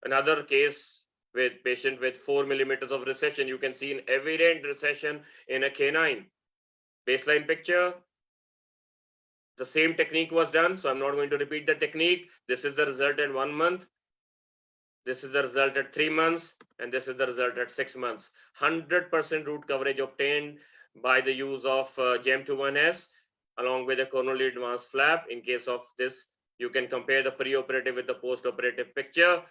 another case with patient with 4 millimeters of recession. You can see an evident recession in a canine. Baseline picture, the same technique was done, so I'm not going to repeat the technique. This is the result at 1 month. This is the result at 3 months, and this is the result at 6 months. 100% root coverage obtained by the use of GEM21S along with a coronally advanced flap. In case of this, you can compare the pre-operative with the post-operative picture.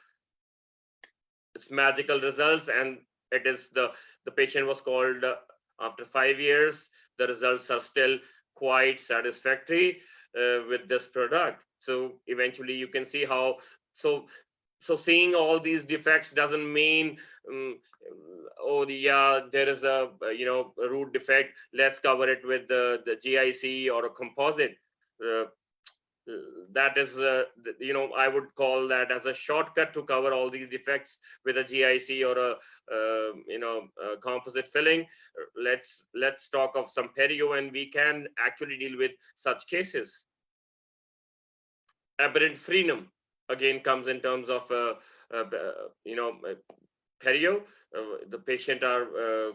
It's magical results, and it is the patient was called after 5 years. The results are still quite satisfactory with this product. So eventually you can see how, so seeing all these defects doesn't mean oh yeah, there is a a root defect, let's cover it with the GIC or a composite. that is, I would call that as a shortcut to cover all these defects with a GIC or a composite filling. Let's talk of some perio, and we can actually deal with such cases. Aberrant frenum again comes in terms of perio. The patient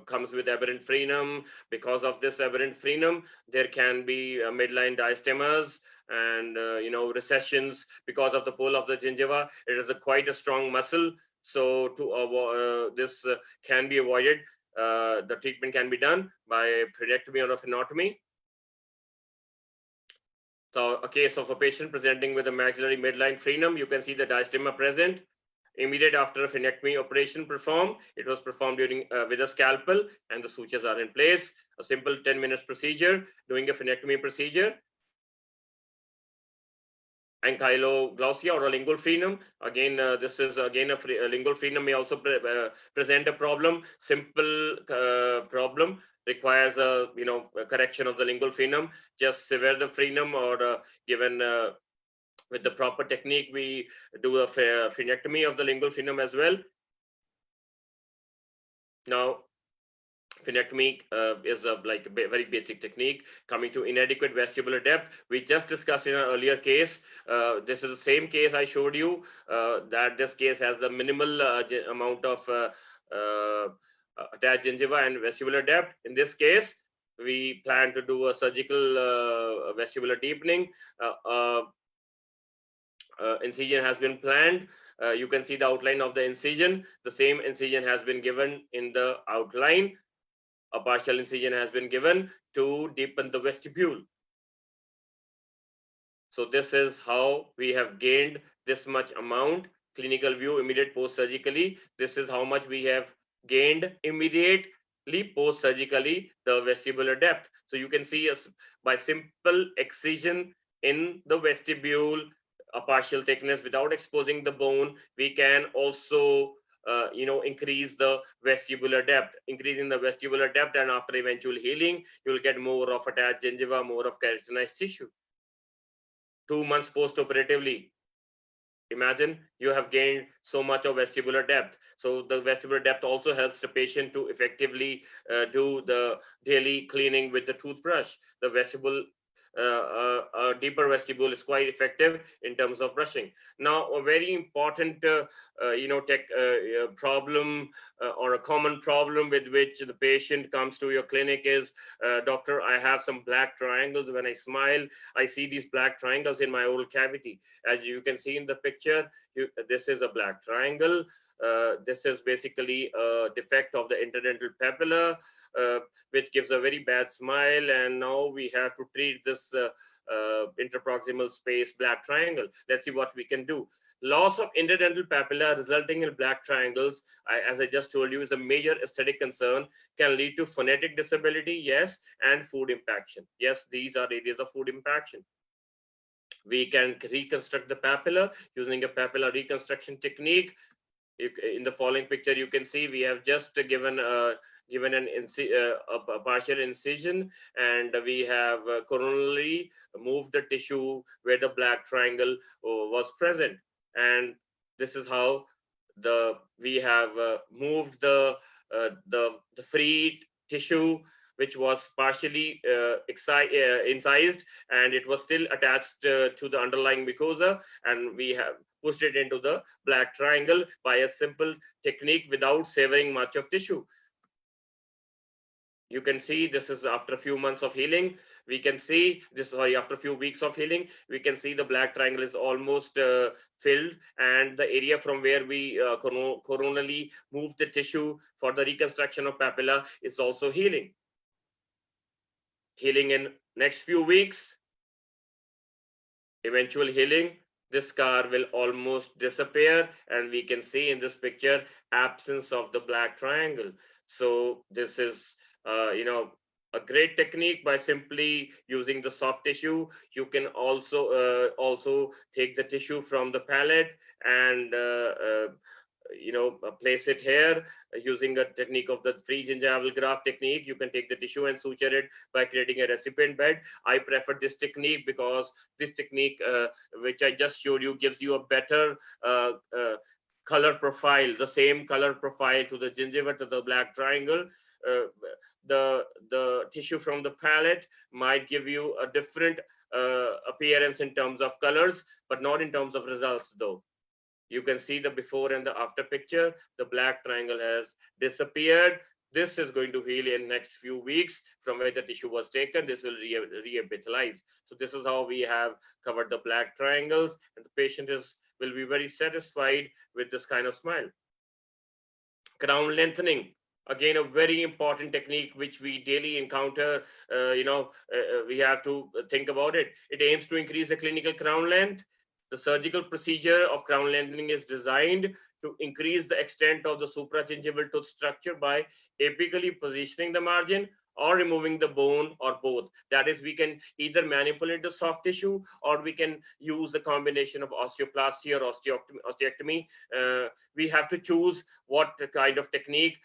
comes with aberrant frenum. Because of this aberrant frenum, there can be midline diastemas and recessions because of the pole of the gingiva. It is quite a strong muscle, so to this can be avoided. The treatment can be done by periodectomy or phenotomy. So a case of a patient presenting with a maxillary midline frenum, you can see the diastema present. Immediate after a phenectomy operation performed, it was performed during with a scalpel, and the sutures are in place. A simple 10 minutes procedure, doing a phenectomy procedure. Ankyloglossia or a lingual frenum. Again, this is again a lingual frenum may also present a problem. Simple problem requires a correction of the lingual frenum. Just sever the frenum, or given with the proper technique, we do a phenectomy of the lingual frenum as well. Now, phenectomy is a very basic technique. Coming to inadequate vestibular depth, we just discussed in an earlier case. This is the same case I showed you, that this case has the minimal amount of attached gingiva and vestibular depth. In this case, we plan to do a surgical vestibular deepening. Incision has been planned. You can see the outline of the incision. The same incision has been given in the outline. A partial incision has been given to deepen the vestibule. So this is how we have gained this much amount. Clinical view immediate post-surgically. This is how much we have gained immediately post-surgically, the vestibular depth. So you can see by simple excision in the vestibule, a partial thickness without exposing the bone, we can also increase the vestibular depth. Increasing the vestibular depth, and after eventual healing, you will get more of attached gingiva, more of keratinized tissue. 2 months post-operatively, imagine you have gained so much of vestibular depth. So the vestibular depth also helps the patient to effectively do the daily cleaning with the toothbrush. The vestibule, a deeper vestibule is quite effective in terms of brushing. Now, a very important problem or a common problem with which the patient comes to your clinic is, doctor, I have some black triangles. When I smile, I see these black triangles in my oral cavity. As you can see in the picture, this is a black triangle. This is basically a defect of the interdental papilla, which gives a very bad smile, and now we have to treat this interproximal space black triangle. Let's see what we can do. Loss of interdental papilla resulting in black triangles, as I just told you, is a major aesthetic concern. Can lead to phonetic disability, yes, and food impaction. Yes, these are areas of food impaction. We can reconstruct the papilla using a papilla reconstruction technique. In the following picture, you can see we have just given a partial incision, and we have coronally moved the tissue where the black triangle was present. And this is how we have moved the free tissue, which was partially incised, and it was still attached to the underlying mucosa, and we have pushed it into the black triangle by a simple technique without severing much of tissue. You can see this is after a few months of healing. We can see this, after a few weeks of healing, we can see the black triangle is almost filled, and the area from where we coronally moved the tissue for the reconstruction of papilla is also healing. Healing in next few weeks, eventual healing, this scar will almost disappear, and we can see in this picture absence of the black triangle. So this is a great technique. By simply using the soft tissue, you can also take the tissue from the palate and place it here using a technique of the free gingival graft technique. You can take the tissue and suture it by creating a recipient bed. I prefer this technique because this technique, which I just showed you, gives you a better color profile, the same color profile to the gingiva, to the black triangle. Uh, the tissue from the palate might give you a different appearance in terms of colors, but not in terms of results though. You can see the before and the after picture. The black triangle has disappeared. This is going to heal in next few weeks from where the tissue was taken. This will revitalize. So this is how we have covered the black triangles, and the patient will be very satisfied with this kind of smile. Crown lengthening, again a very important technique which we daily encounter. We have to think about it. It aims to increase the clinical crown length. The surgical procedure of crown lengthening is designed to increase the extent of the supragingival tooth structure by apically positioning the margin or removing the bone, or both. That is, we can either manipulate the soft tissue, or we can use a combination of osteoplasty or osteectomy. We have to choose what kind of technique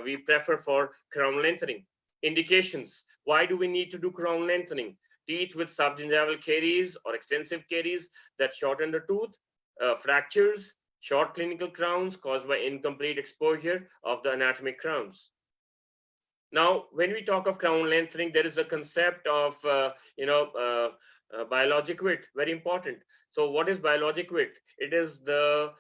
we prefer for crown lengthening. Indications. Why do we need to do crown lengthening? Teeth with subgingival caries or extensive caries that shorten the tooth, fractures, short clinical crowns caused by incomplete exposure of the anatomic crowns. Now, when we talk of crown lengthening, there is a concept of biologic width, very important. So what is biologic width? It is the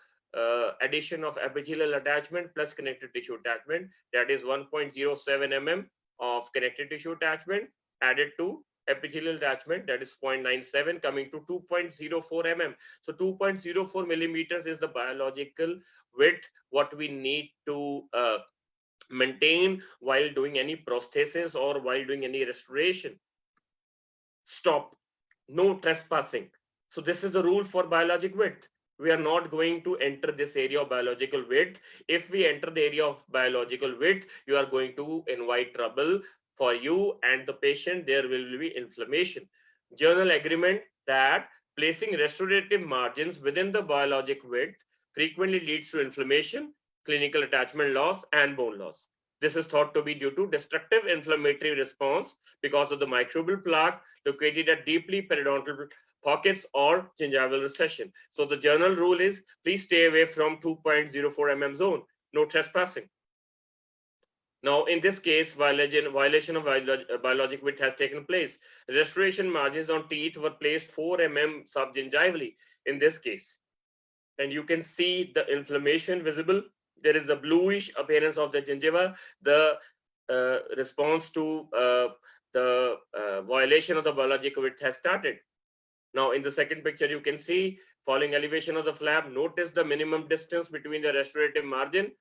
addition of epithelial attachment plus connective tissue attachment, that is 1.07 mm of connective tissue attachment added to epithelial attachment, that is 0.97, coming to 2.04 mm. So 2.04 millimeters is the biological width what we need to maintain while doing any prosthesis or while doing any restoration. Stop, no trespassing. So this is the rule for biologic width. We are not going to enter this area of biological width. If we enter the area of biological width, you are going to invite trouble for you and the patient. There will be inflammation. Journal agreement that placing restorative margins within the biologic width frequently leads to inflammation, clinical attachment loss, and bone loss. This is thought to be due to destructive inflammatory response because of the microbial plaque located at deeply periodontal pockets or gingival recession. So the journal rule is, please stay away from 2.04 mm zone, no trespassing. Now, in this case, violation of biologic width has taken place. Restoration margins on teeth were placed 4 mm subgingivally in this case. And you can see the inflammation visible. There is a bluish appearance of the gingiva. The response to the violation of the biologic width has started. Now, in the second picture, you can see following elevation of the flap. Notice the minimum distance between the restorative margin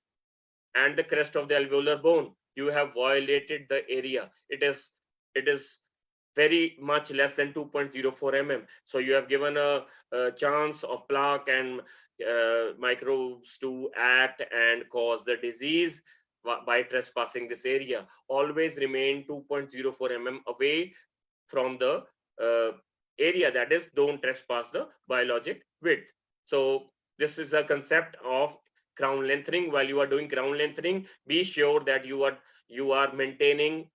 and the crest of the alveolar bone. You have violated the area. It is very much less than 2.04 mm. So you have given a chance of plaque and microbes to act and cause the disease by trespassing this area. Always remain 2.04 mm away from the area, that is, don't trespass the biologic width. So this is a concept of crown lengthening. While you are doing crown lengthening, be sure that you are maintaining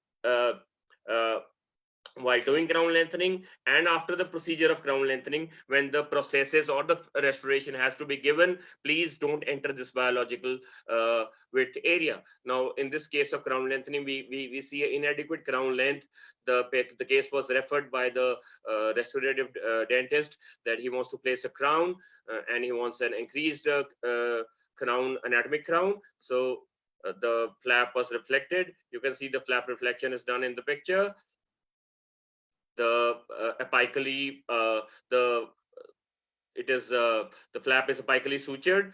while doing crown lengthening and after the procedure of crown lengthening, when the prosthesis or the restoration has to be given, please don't enter this biological width area. Now, in this case of crown lengthening, we see an inadequate crown length. The case was referred by the restorative dentist that he wants to place a crown and he wants an increased crown, anatomic crown. So the flap was reflected. You can see the flap reflection is done in the picture. The apically the flap is apically sutured,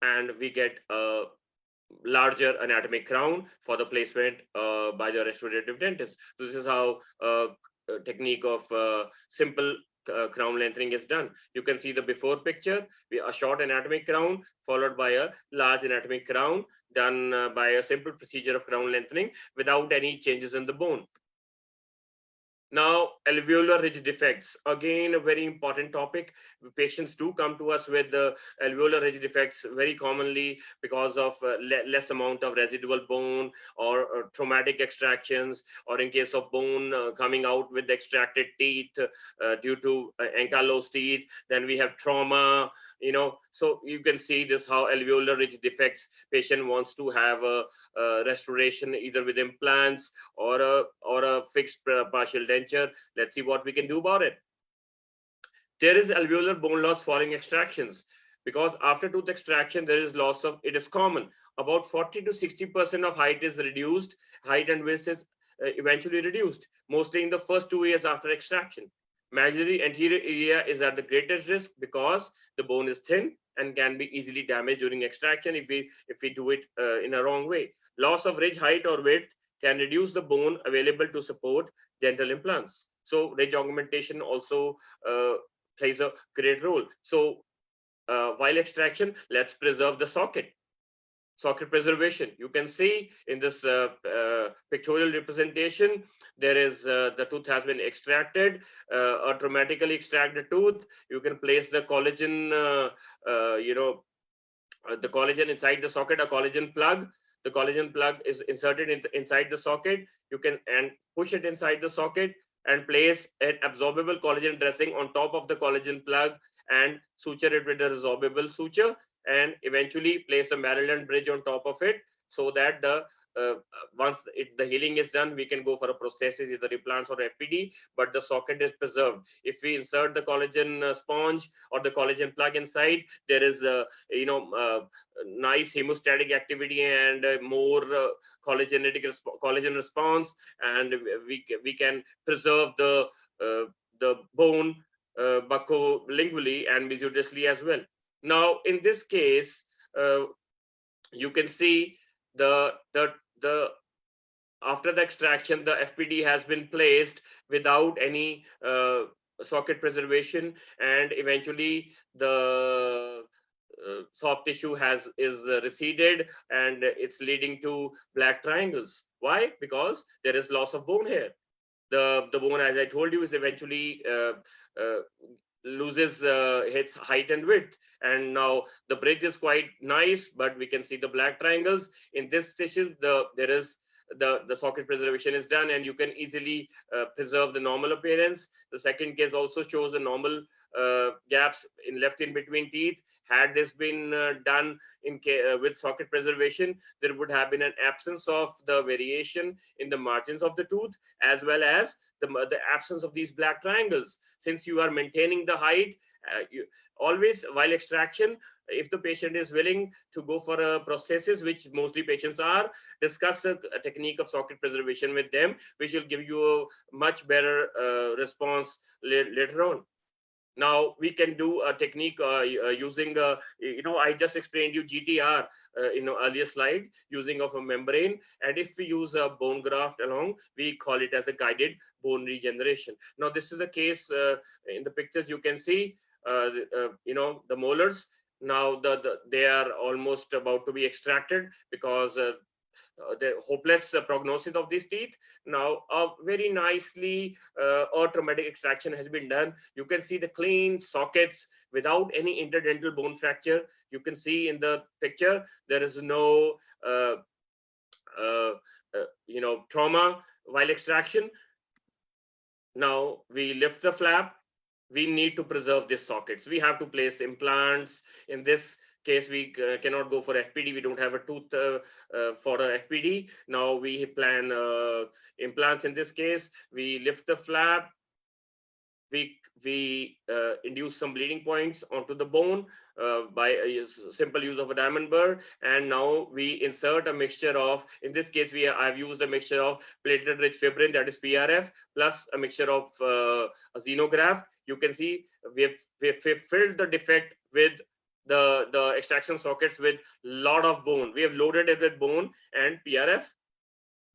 and we get a larger anatomic crown for the placement by the restorative dentist. So this is how technique of simple crown lengthening is done. You can see the before picture, a short anatomic crown followed by a large anatomic crown done by a simple procedure of crown lengthening without any changes in the bone. Now, alveolar ridge defects, again, a very important topic. Patients do come to us with alveolar ridge defects very commonly because of less amount of residual bone, or traumatic extractions, or in case of bone coming out with extracted teeth due to ankylosed teeth. Then we have trauma, so you can see this how alveolar ridge defects, patient wants to have a restoration either with implants or a fixed partial denture. Let's see what we can do about it. There is alveolar bone loss following extractions, because after tooth extraction there is loss of, it is common, about 40 to 60% of height is reduced, height and width is eventually reduced, mostly in the first 2 years after extraction. Majorly anterior area is at the greatest risk because the bone is thin and can be easily damaged during extraction if we do it in a wrong way. Loss of ridge height or width can reduce the bone available to support dental implants. So ridge augmentation also plays a great role. So while extraction, let's preserve the socket. Socket preservation. You can see in this pictorial representation, there is the tooth has been extracted, automatically extract the tooth. You can place the collagen, the collagen inside the socket, a collagen plug. The collagen plug is inserted inside the socket. You can push it inside the socket and place an absorbable collagen dressing on top of the collagen plug and suture it with a resorbable suture, and eventually place a Maryland bridge on top of it, so that once the healing is done, we can go for a prosthesis, either implants or FPD, but the socket is preserved. If we insert the collagen sponge or the collagen plug inside, there is nice hemostatic activity and more collagen response, and we can preserve the bone buccolingually and mesodorsally as well. Now, in this case, you can see the after the extraction, the FPD has been placed without any socket preservation, and eventually the soft tissue is receded, and it's leading to black triangles. Why? Because there is loss of bone here. The bone, as I told you, is eventually loses its height and width, and now the bridge is quite nice, but we can see the black triangles in this tissue. There is the socket preservation is done, and you can easily preserve the normal appearance. The second case also shows the normal gaps left in between teeth. Had this been done with socket preservation, there would have been an absence of the variation in the margins of the tooth, as well as the absence of these black triangles. Since you are maintaining the height, always while extraction, if the patient is willing to go for a prosthesis, which mostly patients are, discuss a technique of socket preservation with them, which will give you a much better response later on. Now we can do a technique using, I just explained you GTR in an earlier slide, using of a membrane. And if we use a bone graft along, we call it as a guided bone regeneration. Now this is a case in the pictures you can see, the molars. Now they are almost about to be extracted because the hopeless prognosis of these teeth. Now, very nicely, traumatic extraction has been done. You can see the clean sockets without any interdental bone fracture. You can see in the picture there is no, trauma while extraction. Now we lift the flap. We need to preserve these sockets. We have to place implants. In this case, we cannot go for FPD. We don't have a tooth for a FPD. Now we plan implants. In this case, we lift the flap. We induce some bleeding points onto the bone by a simple use of a diamond burr, and now we insert a mixture of, in this case I've used a mixture of platelet rich fibrin, that is PRF, plus a mixture of a xenograft. You can see we've filled the defect with the extraction sockets with lot of bone. We have loaded it with bone and PRF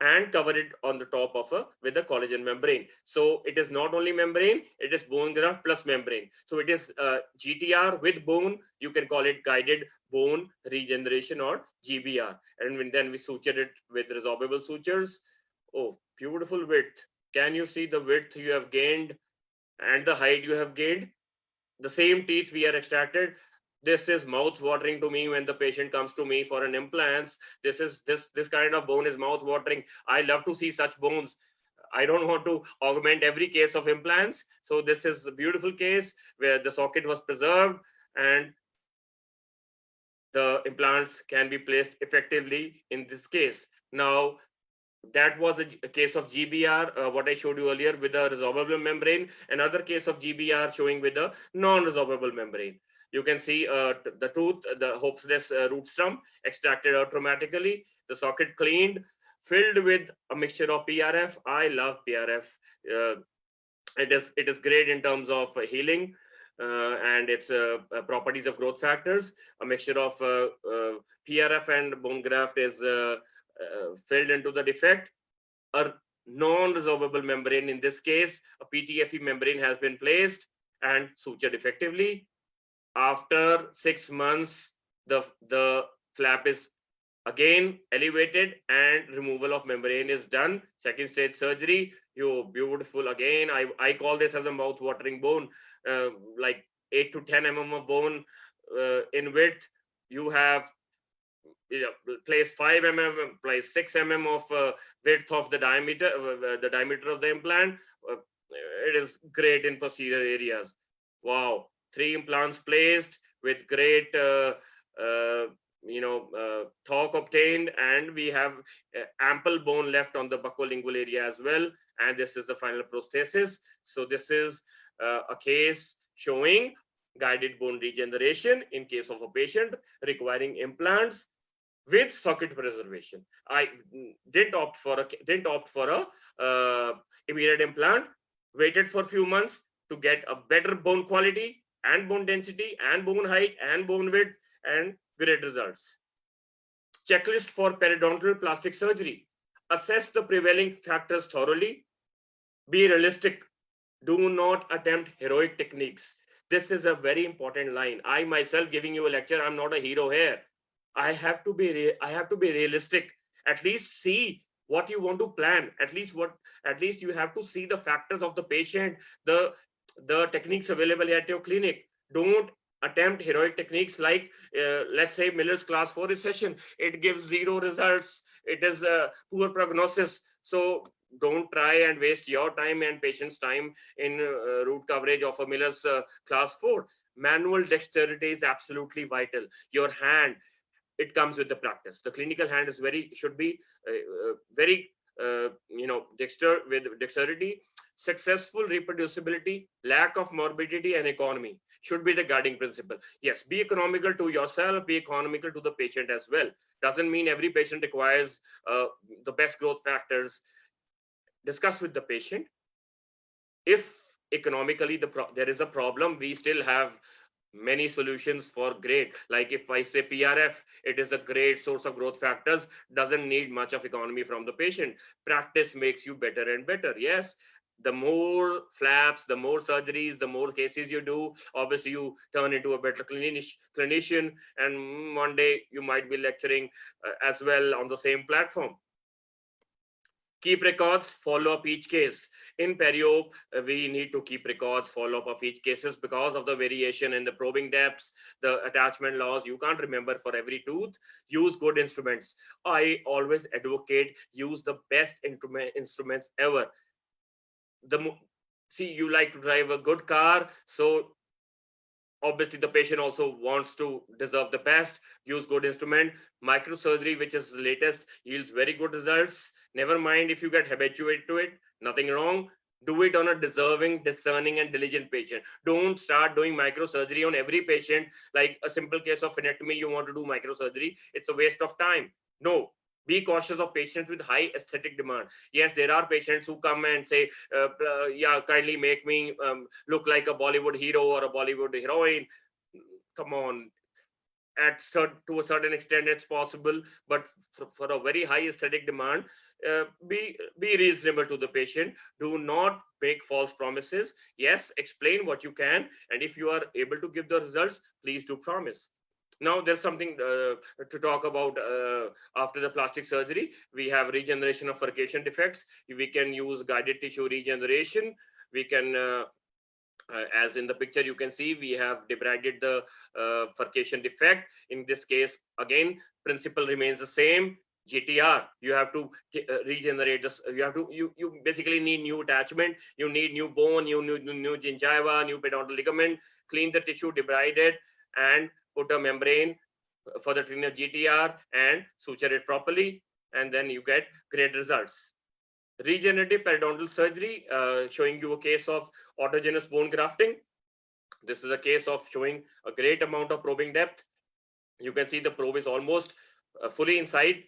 and cover it on the top of with a collagen membrane. So it is not only membrane, it is bone graft plus membrane. So it is GTR with bone. You can call it guided bone regeneration, or GBR. And then we suture it with resorbable sutures. Oh, beautiful width. Can you see the width you have gained and the height you have gained? The same teeth we are extracted. This is mouth watering to me when the patient comes to me for an implants. This kind of bone is mouth watering. I love to see such bones. I don't want to augment every case of implants. So this is a beautiful case where the socket was preserved and the implants can be placed effectively in this case. Now, that was a case of GBR, what I showed you earlier with a resorbable membrane. Another case of GBR showing with a non-resorbable membrane. You can see the tooth, the hopeless root stump extracted out traumatically, the socket cleaned, filled with a mixture of PRF. I love PRF. Uh, it is great in terms of healing and its properties of growth factors. A mixture of PRF and bone graft is filled into the defect. A non-resorbable membrane, in this case, a PTFE membrane has been placed and sutured effectively. After 6 months, the flap is again elevated and removal of membrane is done. Second stage surgery. You beautiful again. I call this as a mouth watering bone, like 8 to 10 mm of bone in width. You have place 5 mm, place 6 mm of width of the diameter of the implant. It is great in posterior areas. Wow, 3 implants placed with great torque obtained, and we have ample bone left on the buccolingual area as well. And this is the final prosthesis. So this is a case showing guided bone regeneration in case of a patient requiring implants with socket preservation. I didn't opt for a immediate implant. Waited for a few months to get a better bone quality and bone density and bone height and bone width and great results. Checklist for periodontal plastic surgery. Assess the prevailing factors thoroughly. Be realistic. Do not attempt heroic techniques. This is a very important line. I myself giving you a lecture, I'm not a hero here. I have to be realistic. At least see what you want to plan. At least you have to see the factors of the patient, the techniques available at your clinic. Don't attempt heroic techniques like let's say Miller's class 4 recession. It gives 0 results. It is a poor prognosis. So don't try and waste your time and patient's time in root coverage of a Miller's class 4. Manual dexterity is absolutely vital. Your hand, it comes with the practice. The clinical hand is should be very dexterity. Successful reproducibility, lack of morbidity, and economy should be the guiding principle. Yes, be economical to yourself, be economical to the patient as well. Doesn't mean every patient requires the best growth factors. Discuss with the patient. If economically there is a problem, we still have many solutions for great. Like if I say PRF, it is a great source of growth factors, doesn't need much of economy from the patient. Practice makes you better and better. Yes, the more flaps, the more surgeries, the more cases you do, obviously you turn into a better clinician, and one day you might be lecturing as well on the same platform. Keep records, follow up each case. In perio, we need to keep records, follow up of each cases because of the variation in the probing depths, the attachment laws. You can't remember for every tooth. Use good instruments. I always advocate use the best instruments ever. See, you like to drive a good car, so obviously the patient also wants to deserve the best. Use good instrument. Microsurgery, which is the latest, yields very good results. Never mind if you get habituated to it, nothing wrong. Do it on a deserving, discerning, and diligent patient. Don't start doing microsurgery on every patient. Like a simple case of phenectomy, you want to do microsurgery, it's a waste of time. No, be cautious of patients with high aesthetic demand. Yes, there are patients who come and say, yeah, kindly make me look like a Bollywood hero or a Bollywood heroine. Come on, to a certain extent it's possible, but for a very high aesthetic demand, be reasonable to the patient. Do not make false promises. Yes, explain what you can, and if you are able to give the results, please do promise. Now there's something to talk about after the plastic surgery. We have regeneration of furcation defects. We can use guided tissue regeneration. We can, as in the picture you can see, we have debrided the furcation defect. In this case, again, principle remains the same. GTR, you have to regenerate this. You basically need new attachment. You need new bone, new gingiva, new periodontal ligament. Clean the tissue, debride it, and put a membrane for the treatment of GTR and suture it properly, and then you get great results. Regenerative periodontal surgery, showing you a case of autogenous bone grafting. This is a case of showing a great amount of probing depth. You can see the probe is almost fully inside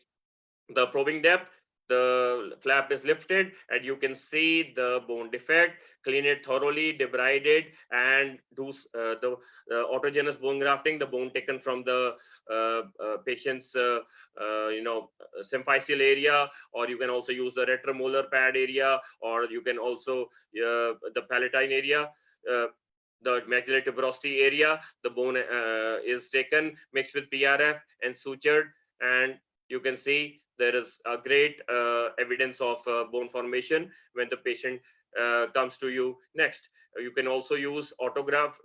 the probing depth. The flap is lifted and you can see the bone defect. Clean it thoroughly, debride it, and do the autogenous bone grafting, the bone taken from the patient's symphyseal area, or you can also use the retromolar pad area, or you can also the palatine area. The maxillary tuberosity area, the bone is taken, mixed with PRF and sutured, and you can see there is a great evidence of bone formation when the patient comes to you next. You can also use autograft.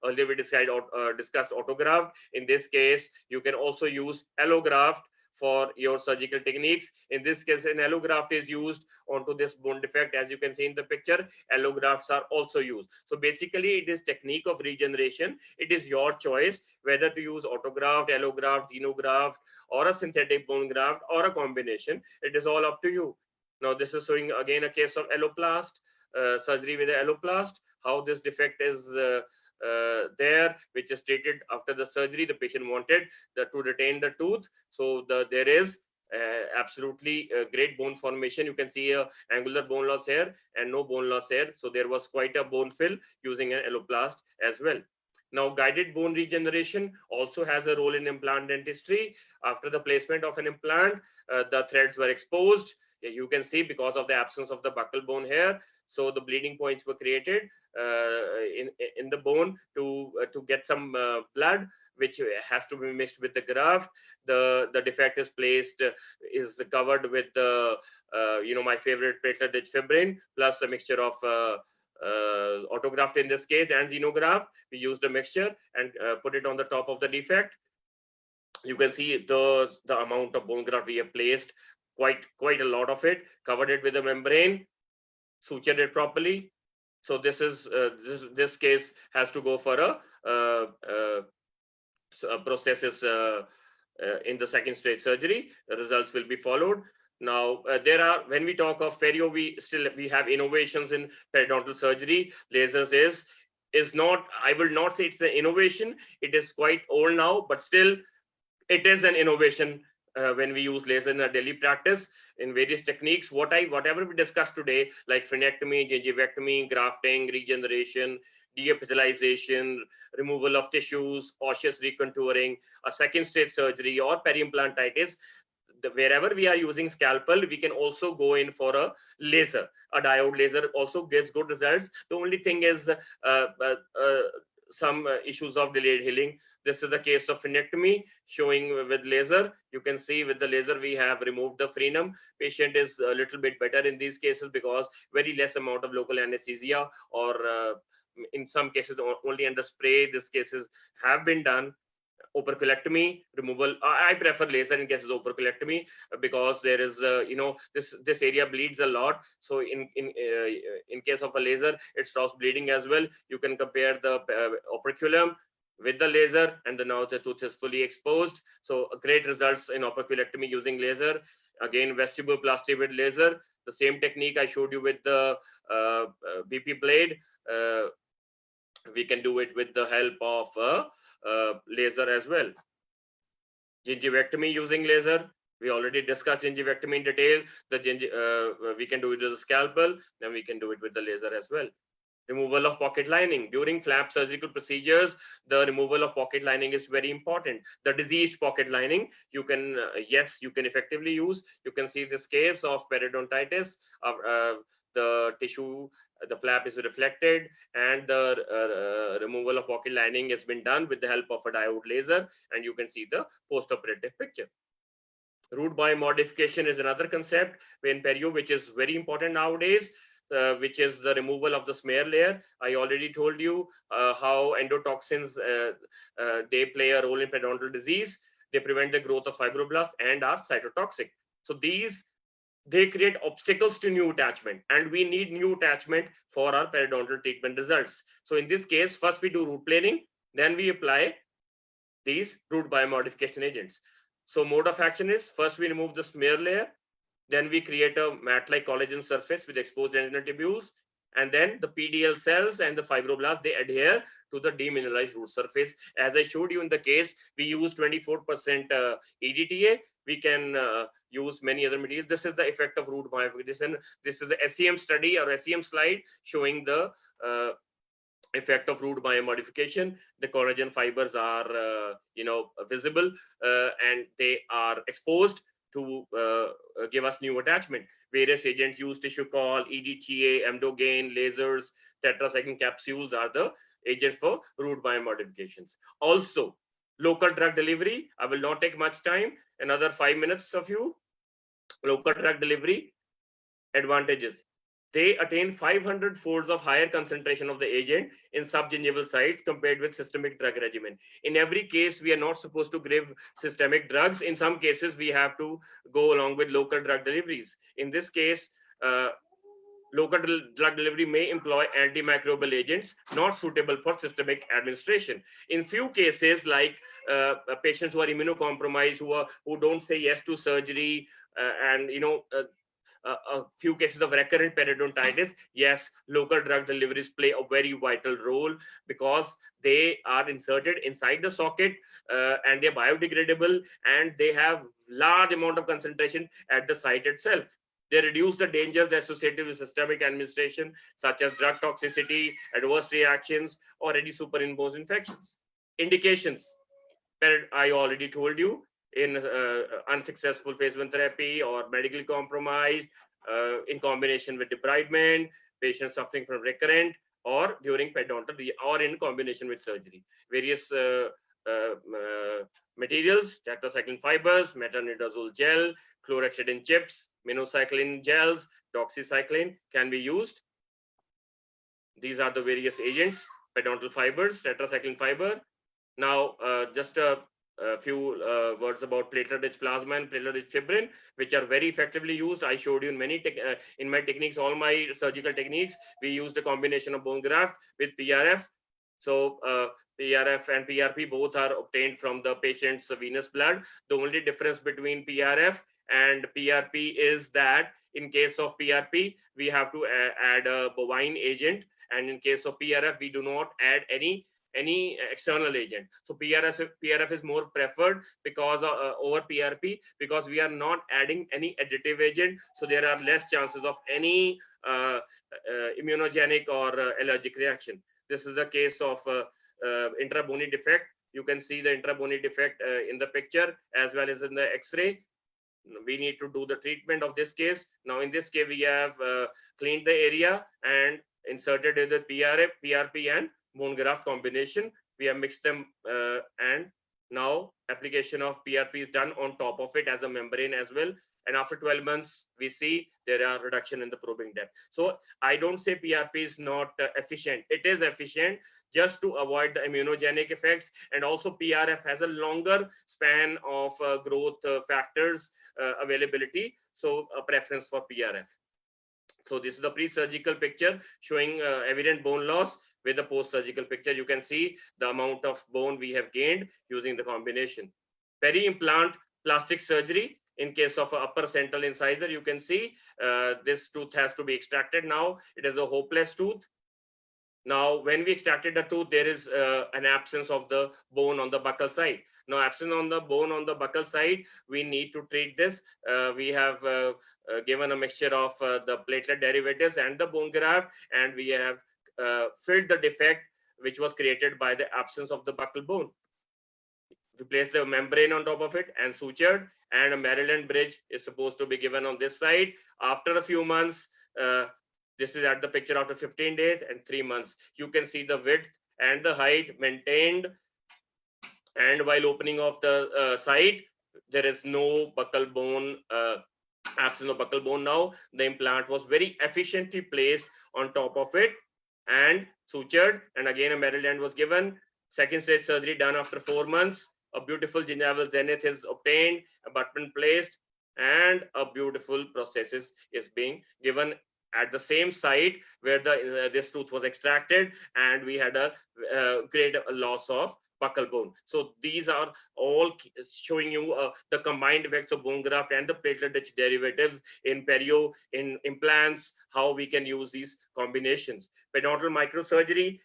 Earlier we discussed autograft. In this case, you can also use allograft for your surgical techniques. In this case, an allograft is used onto this bone defect. As you can see in the picture, allografts are also used. So basically, it is technique of regeneration. It is your choice whether to use autograft, allograft, xenograft, or a synthetic bone graft, or a combination. It is all up to you. Now, this is showing again a case of alloplast, surgery with an alloplast, how this defect is there, which is treated after the surgery. The patient wanted to retain the tooth. So there is absolutely great bone formation. You can see a angular bone loss here and no bone loss here. So there was quite a bone fill using an alloplast as well. Now, guided bone regeneration also has a role in implant dentistry. After the placement of an implant, the threads were exposed. You can see because of the absence of the buccal bone here. So the bleeding points were created in the bone to get some blood, which has to be mixed with the graft. The defect is placed, is covered with the, my favorite platelet fibrin, plus a mixture of autograft in this case and xenograft. We used a mixture and put it on the top of the defect. You can see the amount of bone graft we have placed, quite a lot of it, covered it with a membrane, sutured it properly. So this is this case has to go for a process is in the second stage surgery. The results will be followed. Now, when we talk of perio, we have innovations in periodontal surgery. Lasers is not, I will not say it's an innovation. It is quite old now, but still it is an innovation when we use laser in our daily practice in various techniques. Whatever we discussed today, like frenectomy, gingivectomy, grafting, regeneration, deepithelialization, removal of tissues, osseous recontouring, a second stage surgery, or peri-implantitis, wherever we are using scalpel, we can also go in for a laser. A diode laser also gives good results. The only thing is some issues of delayed healing. This is a case of frenectomy showing with laser. You can see with the laser we have removed the frenum. Patient is a little bit better in these cases because very less amount of local anesthesia, or in some cases only under spray. These cases have been done. Operculectomy removal, I prefer laser in cases of operculectomy because there is this area bleeds a lot. So in case of a laser, it stops bleeding as well. You can compare the operculum with the laser, and now the tooth is fully exposed. So great results in operculectomy using laser. Again, vestibuloplasty with laser, the same technique I showed you with the BP blade. We can do it with the help of laser as well. Gingivectomy using laser, we already discussed gingivectomy in detail. We can do it with the scalpel, then we can do it with the laser as well. Removal of pocket lining. During flap surgical procedures, the removal of pocket lining is very important. The diseased pocket lining, you can, yes, you can effectively use. You can see this case of periodontitis. The tissue the flap is reflected, and the removal of pocket lining has been done with the help of a diode laser, and you can see the post-operative picture. Root biomodification is another concept in perio, which is very important nowadays, which is the removal of the smear layer. I already told you how endotoxins, they play a role in periodontal disease. They prevent the growth of fibroblasts and are cytotoxic. So they create obstacles to new attachment, and we need new attachment for our periodontal treatment results. So in this case, first we do root planing, then we apply these root biomodification agents. So mode of action is, first we remove the smear layer, then we create a mat-like collagen surface with exposed dentinal tubules, and then the PDL cells and the fibroblasts, they adhere to the demineralized root surface. As I showed you in the case, we use 24% EDTA. We can use many other materials. This is the effect of root biomodification. This is the SEM study or SEM slide showing the effect of root biomodification. The collagen fibers are visible, and they are exposed to give us new attachment. Various agents used, tissue call, EDTA, amdogain, lasers, tetracycline capsules are the agents for root biomodifications. Also, local drug delivery. I will not take much time, another 5 minutes of you. Local drug delivery advantages. They attain 500 folds of higher concentration of the agent in subgingival sites compared with systemic drug regimen. In every case, we are not supposed to give systemic drugs. In some cases, we have to go along with local drug deliveries. In this case, local drug delivery may employ antimicrobial agents not suitable for systemic administration. In few cases, like patients who are immunocompromised, who don't say yes to surgery, and a few cases of recurrent periodontitis, yes, local drug deliveries play a very vital role, because they are inserted inside the socket, and they're biodegradable, and they have large amount of concentration at the site itself. They reduce the dangers associated with systemic administration, such as drug toxicity, adverse reactions, or any superimposed infections. Indications, I already told you, in unsuccessful phase 1 therapy or medically compromised, in combination with debridement, patients suffering from recurrent, or during periodontal, or in combination with surgery. Various materials, tetracycline fibers, metronidazole gel, chlorhexidine chips, minocycline gels, doxycycline can be used. These are the various agents, periodontal fibers, tetracycline fiber. Now, just a few words about platelet-rich plasma and platelet-rich fibrin, which are very effectively used. I showed you in many in my techniques, all my surgical techniques, we used a combination of bone graft with PRF. So PRF and PRP both are obtained from the patient's venous blood. The only difference between PRF and PRP is that in case of PRP, we have to add a bovine agent, and in case of PRF, we do not add any external agent. So PRF is more preferred because over PRP, because we are not adding any additive agent, so there are less chances of any immunogenic or allergic reaction. This is the case of intrabony defect. You can see the intrabony defect in the picture as well as in the X-ray. We need to do the treatment of this case. Now in this case, we have cleaned the area and inserted the PRP and bone graft combination. We have mixed them, and now application of PRP is done on top of it as a membrane as well. And after 12 months, we see there are reduction in the probing depth. So I don't say PRP is not efficient. It is efficient, just to avoid the immunogenic effects. And also PRF has a longer span of growth factors availability. So a preference for PRF. So this is the pre-surgical picture showing evident bone loss. With the post-surgical picture, you can see the amount of bone we have gained using the combination. Peri-implant plastic surgery. In case of an upper central incisor, you can see this tooth has to be extracted now. It is a hopeless tooth. Now, when we extracted the tooth, there is an absence of the bone on the buccal side. Now, absence on the bone on the buccal side, we need to treat this. We have given a mixture of the platelet derivatives and the bone graft, and we have filled the defect which was created by the absence of the buccal bone. We place the membrane on top of it and sutured, and a Maryland bridge is supposed to be given on this side. After a few months, This is at the picture after 15 days and 3 months. You can see the width and the height maintained. And while opening of the site, there is no buccal bone, absence of buccal bone now. The implant was very efficiently placed on top of it and sutured. And again, a metal dent was given. Second stage surgery done after 4 months. A beautiful gingival zenith is obtained, abutment placed, and a beautiful prosthesis is being given at the same site where this tooth was extracted, and we had a great loss of buccal bone. So these are all showing you the combined effects of bone graft and the platelet-rich derivatives in perio, in implants, how we can use these combinations. Periodontal microsurgery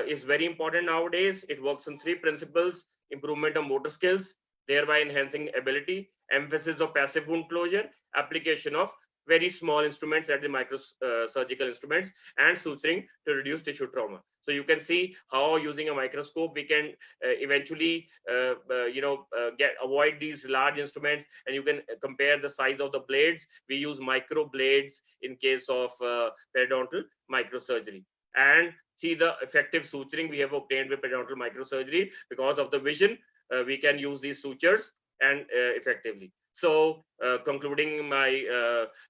is very important nowadays. It works on 3 principles: improvement of motor skills, thereby enhancing ability, emphasis of passive wound closure, application of very small instruments, that is microsurgical instruments, and suturing to reduce tissue trauma. So you can see how using a microscope we can eventually avoid these large instruments, and you can compare the size of the blades. We use micro blades in case of periodontal microsurgery, and see the effective suturing we have obtained with periodontal microsurgery. Because of the vision, we can use these sutures and effectively. So concluding my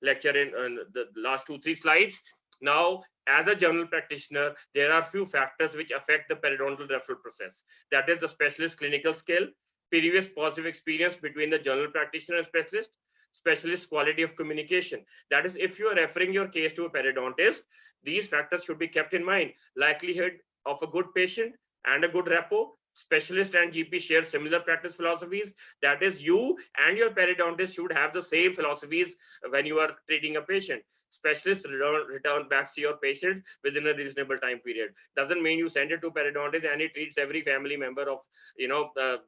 lecture in the last 2-3 slides. Now, as a general practitioner, there are few factors which affect the periodontal referral process. That is the specialist clinical skill, previous positive experience between the general practitioner and specialist quality of communication. That is, if you are referring your case to a periodontist, these factors should be kept in mind. Likelihood of a good patient and a good rapport. Specialist and GP share similar practice philosophies. That is, you and your periodontist should have the same philosophies when you are treating a patient. Specialists return back to your patient within a reasonable time period. Doesn't mean you send it to periodontist and he treats every family member of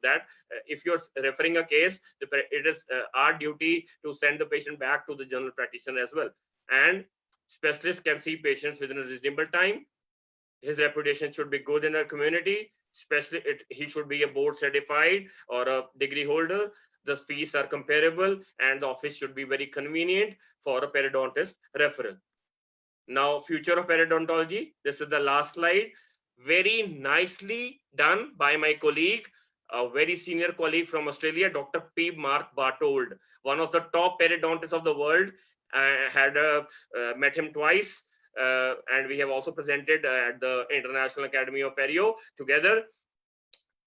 that. If you're referring a case, it is our duty to send the patient back to the general practitioner as well. And specialists can see patients within a reasonable time. His reputation should be good in our community. Especially, he should be a board certified or a degree holder. The fees are comparable, and the office should be very convenient for a periodontist referral. Now, future of periodontology. This is the last slide. Very nicely done by my colleague, a very senior colleague from Australia, Dr. P. Mark Bartold, one of the top periodontists of the world. I had met him twice. And we have also presented at the International Academy of Perio together.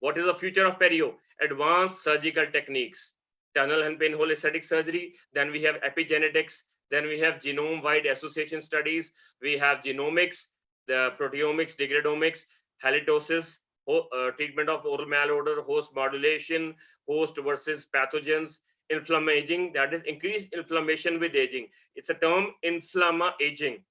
What is the future of perio? Advanced surgical techniques, tunnel and pinhole aesthetic surgery. Then we have epigenetics. Then we have genome-wide association studies. We have genomics, the proteomics, degradomics, halitosis, treatment of oral malodor, host modulation, host versus pathogens, inflammaging, that is increased inflammation with aging. It's a term, inflamma-aging.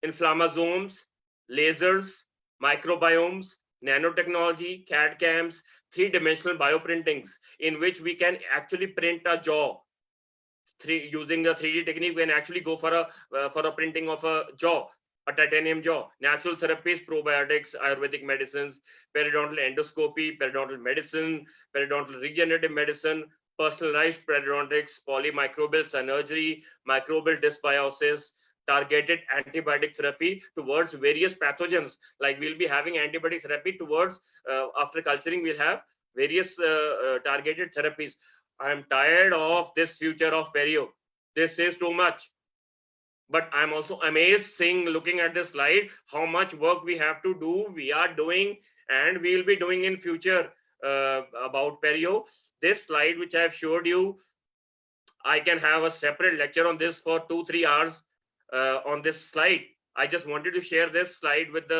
Inflammasomes, lasers, microbiomes, nanotechnology, CAD cams, 3-dimensional bioprintings, in which we can actually print a jaw. Using the 3D technique, we can actually go for a printing of a jaw, a titanium jaw. Natural therapies, probiotics, Ayurvedic medicines, periodontal endoscopy, periodontal medicine, periodontal regenerative medicine, personalized periodontics, polymicrobial synergy, microbial dysbiosis, targeted antibiotic therapy towards various pathogens. Like we'll be having antibiotic therapy towards, after culturing, we'll have various targeted therapies. I'm tired of this future of perio. This is too much. But I'm also amazed looking at this slide, how much work we have to do, we are doing, and we'll be doing in future about perio. This slide, which I've showed you, I can have a separate lecture on this for 2-3 hours. On this slide, I just wanted to share this slide with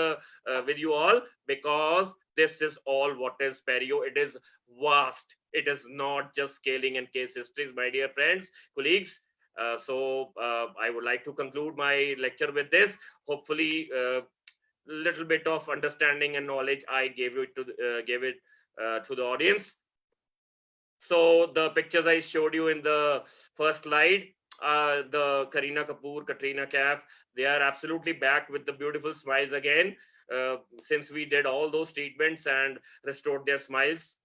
you all, because this is all what is perio. It is vast. It is not just scaling and case histories, my dear friends, colleagues. So I would like to conclude my lecture with this. Hopefully, little bit of understanding and knowledge I gave it to the audience. So the pictures I showed you in the first slide, the Kareena Kapoor, Katrina Kaif, they are absolutely back with the beautiful smiles again, since we did all those treatments and restored their smiles.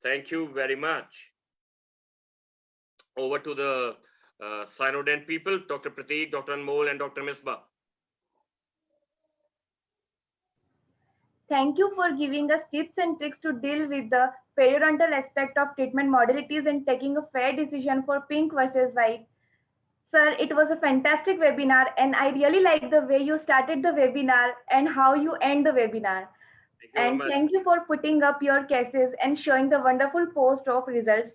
Thank you very much. Over to the Cynodent people, Dr. Prateek, Dr. Anmol, and Dr. Misbah. Thank you for giving us tips and tricks to deal with the periodontal aspect of treatment modalities and taking a fair decision for pink versus white. Sir, it was a fantastic webinar and I really like the way you started the webinar and how you end the webinar. Thank you very And much. thank you for putting up your cases and showing the wonderful post of results.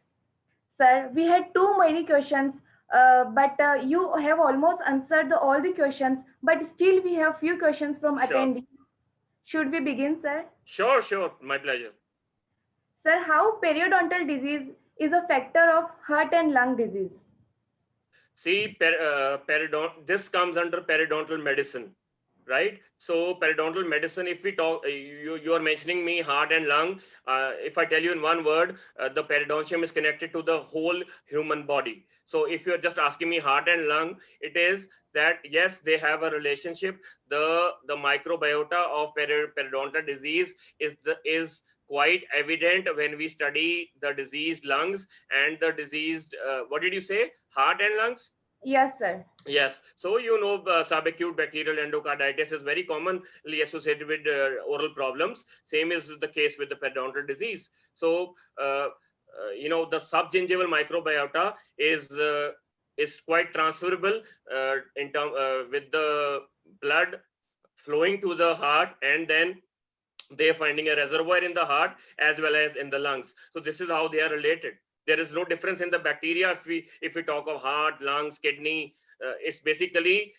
Sir, we had too many questions, but you have almost answered all the questions, but still we have few questions from Sure. attendees. Should we begin, sir? Sure. My pleasure. Sir, how periodontal disease is a factor of heart and lung disease? See, this comes under periodontal medicine, right? So periodontal medicine, if we talk, you are mentioning me heart and lung. If I tell you in one word, the periodontium is connected to the whole human body. So if you're just asking me heart and lung, it is that yes, they have a relationship. The microbiota of periodontal disease is quite evident when we study the diseased lungs and the diseased, what did you say? Heart and lungs? Yes, sir. Yes. So, subacute bacterial endocarditis is very commonly associated with oral problems. Same is the case with the periodontal disease. So, the subgingival microbiota is quite transferable in term with the blood flowing to the heart, and then they're finding a reservoir in the heart as well as in the lungs. So this is how they are related. There is no difference in the bacteria if we talk of heart, lungs, kidney. It's basically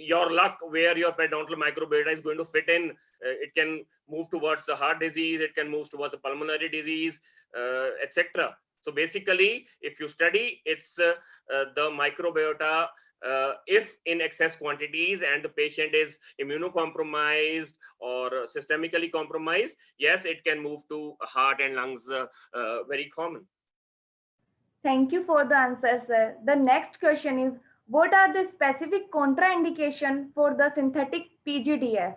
your luck where your periodontal microbiota is going to fit in. It can move towards the heart disease, it can move towards the pulmonary disease, etc. So basically, if you study, it's the microbiota. If in excess quantities and the patient is immunocompromised or systemically compromised, yes, it can move to heart and lungs, very common. Thank you for the answer, sir. The next question is, what are the specific contraindications for the synthetic PGDF?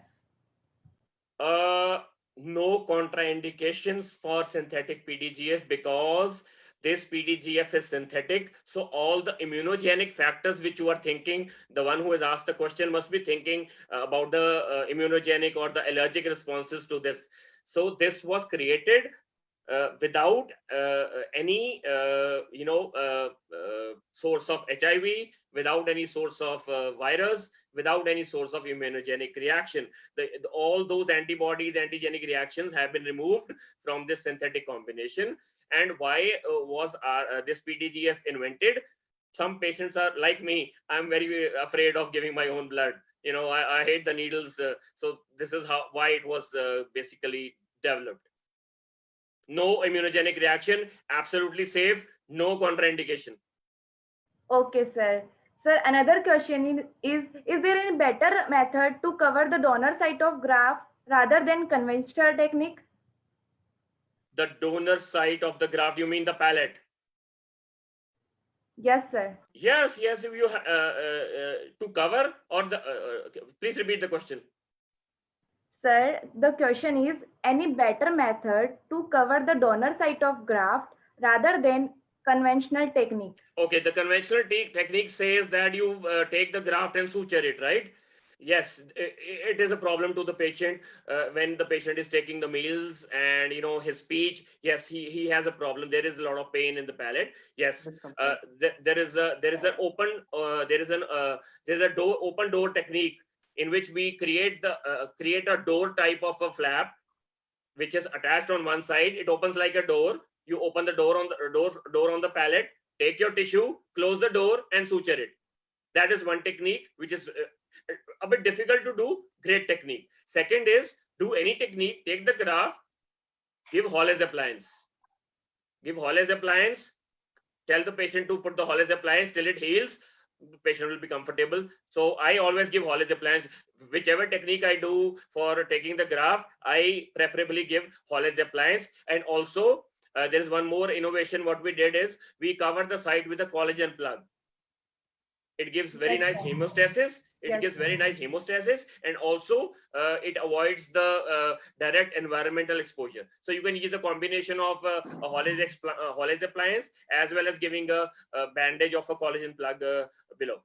No contraindications for synthetic PDGF because this PDGF is synthetic. So all the immunogenic factors which you are thinking, the one who has asked the question must be thinking about the immunogenic or the allergic responses to this. So this was created without any source of HIV, without any source of virus, without any source of immunogenic reaction. All those antibodies, antigenic reactions have been removed from this synthetic combination. And why was this PDGF invented? Some patients are like me. I'm very afraid of giving my own blood. I hate the needles. So this is why it was basically developed. No immunogenic reaction, absolutely safe, no contraindication. Okay, sir. Sir, another question is there any better method to cover the donor site of graft rather than conventional technique? The donor site of the graft, you mean the palate? Yes, sir. Yes, if you to cover or the please repeat the question. Sir, the question is any better method to cover the donor site of graft rather than conventional technique? Okay, the conventional technique says that you take the graft and suture it, right? Yes, it is a problem to the patient when the patient is taking the meals and his speech. Yes, he has a problem. There is a lot of pain in the palate. Yes, there is an open open door technique in which we create a door type of a flap which is attached on one side. It opens like a door. You open the door on the door on the palate. Take your tissue, close the door, and suture it. That is one technique which is a bit difficult to do. Great technique. Second is do any technique. Take the graft, give Hawley's appliance. Give Hawley's appliance. Tell the patient to put the Hawley's appliance till it heals. The patient will be comfortable. So I always give Hawley's appliance. Whichever technique I do for taking the graft, I preferably give Hawley's appliance. And also there is one more innovation. What we did is we cover the site with a collagen plug. It gives very nice hemostasis. It gives very nice hemostasis, and also it avoids the direct environmental exposure. So you can use a combination of a Hawley's appliance as well as giving a bandage of a collagen plug below.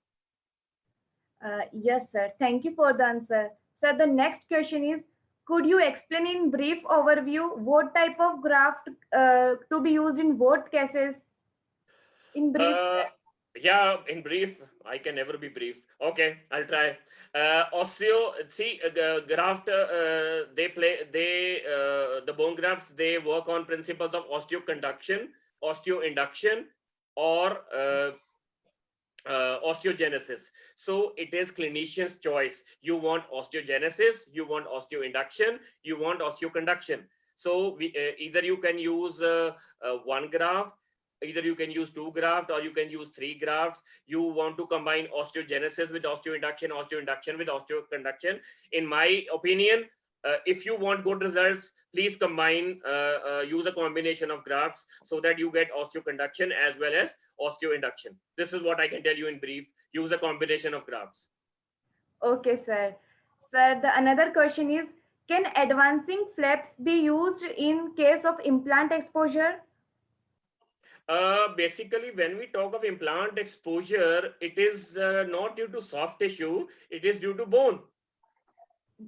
Yes, sir. Thank you for the answer. Sir, the next question is, Could you explain in brief overview what type of graft to be used in both cases? In brief, Uh, sir. yeah, in brief, I can never be brief. Okay, I'll try. Graft, the bone grafts, they work on principles of osteoconduction, osteoinduction, or osteogenesis. So it is clinician's choice. You want osteogenesis, you want osteoinduction, you want osteoconduction. So either you can use one graft, either you can use two grafts, or you can use three grafts. You want to combine osteogenesis with osteoinduction, osteoinduction with osteoconduction. In my opinion, if you want good results, please use a combination of grafts so that you get osteoconduction as well as osteoinduction. This is what I can tell you in brief. Use a combination of grafts. Okay, sir. Sir, the another question is, can advancing flaps be used in case of implant exposure? Basically, when we talk of implant exposure, it is not due to soft tissue, it is due to bone.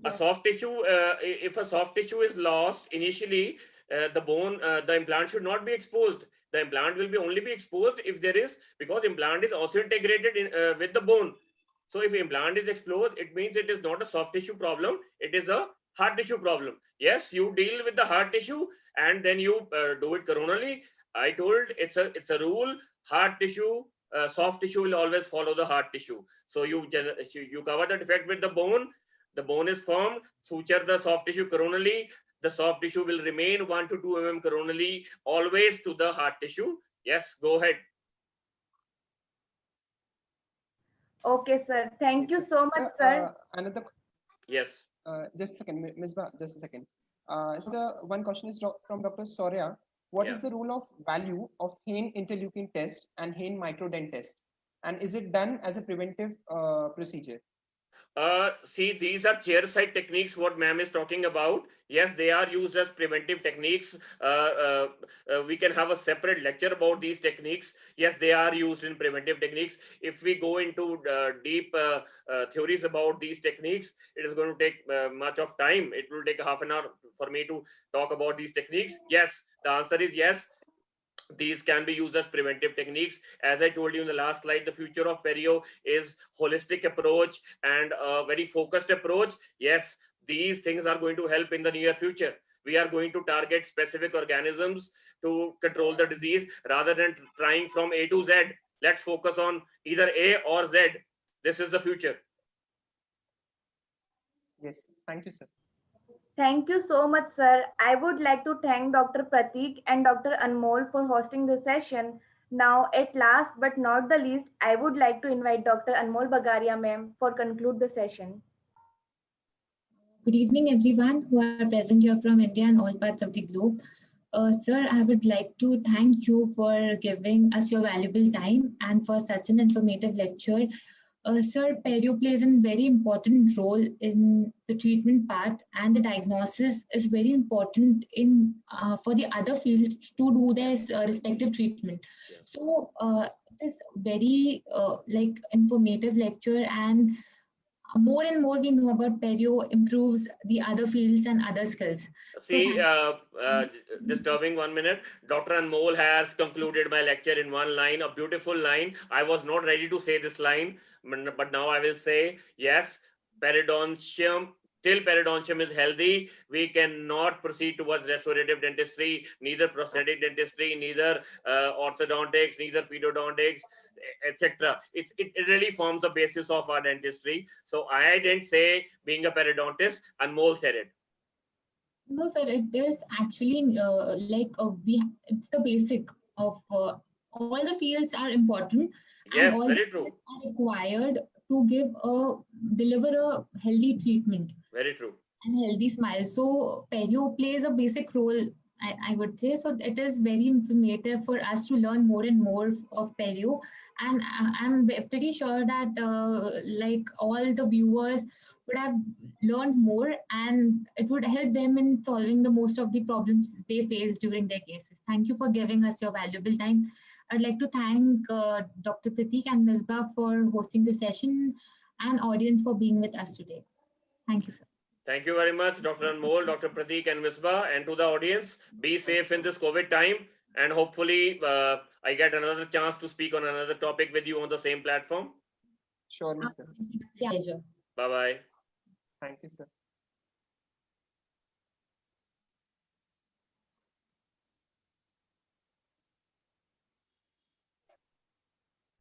A Yes. soft tissue, if a soft tissue is lost initially, the implant should not be exposed. The implant will only be exposed if there is, because implant is also integrated with the bone. So if implant is exposed, it means it is not a soft tissue problem, it is a hard tissue problem. Yes, you deal with the hard tissue and then you do it coronally. I told it's a rule. Hard tissue, soft tissue will always follow the hard tissue. So you cover the defect with the bone. The bone is firm. Suture the soft tissue coronally. The soft tissue will remain 1 to 2 mm coronally, always to the hard tissue. Yes, go ahead. Okay, sir. Thank Yes, you so much, sir. sir. Another, Yes. just a second, Ms. Just a second. Sir, one question is from Dr. Soria. What is Yeah. the role of value of Hain interleukin test and Hain microdent test? And is it done as a preventive procedure? See, these are chair side techniques, what ma'am is talking about. Yes, they are used as preventive techniques. We can have a separate lecture about these techniques. Yes, they are used in preventive techniques. If we go into deep theories about these techniques, it is going to take much of time. It will take half an hour for me to talk about these techniques. Yes, the answer is yes. These can be used as preventive techniques. As I told you in the last slide, the future of perio is holistic approach and a very focused approach. Yes, these things are going to help in the near future. We are going to target specific organisms to control the disease rather than trying from A to Z. Let's focus on either A or Z. This is the future. Yes, thank you, sir. Thank you so much, sir. I would like to thank Dr. Pratik and Dr. Anmol for hosting the session. Now, at last but not the least, I would like to invite Dr. Anmol Bagaria, ma'am, for conclude the session. Good evening, everyone who are present here from India and all parts of the globe. Sir, I would like to thank you for giving us your valuable time and for such an informative lecture. Sir, perio plays a very important role in the treatment part, and the diagnosis is very important in for the other fields to do their respective treatment. Yes. So it is very like informative lecture, and more and more we know about perio improves the other fields and other skills. See, So disturbing 1 minute. Dr. Anmol has concluded my lecture in one line, a beautiful line. I was not ready to say this line, but now I will say, yes, periodontium, till periodontium is healthy, we cannot proceed towards restorative dentistry, neither prosthetic dentistry, neither orthodontics, neither periodontics, etc. It really forms the basis of our dentistry. So I didn't say being a periodontist, Anmol said it. no, sir, it is actually it's the basic of all the fields are important, and Yes, all the very true. fields are required to deliver a healthy treatment Very true. and healthy smile. So perio plays a basic role, I would say. So it is very informative for us to learn more and more of perio. And I'm pretty sure that like all the viewers would have learned more, and it would help them in solving the most of the problems they face during their cases. Thank you for giving us your valuable time. I'd like to thank Dr. Pratik and Misbah for hosting the session and audience for being with us today. Thank you, sir. Thank you very much, Dr. Anmol, Dr. Pratik, and Misbah, and to the audience. Be safe in this COVID time, and hopefully I get another chance to speak on another topic with you on the same platform. Surely, sir. Pleasure. Bye-bye. Thank you, sir.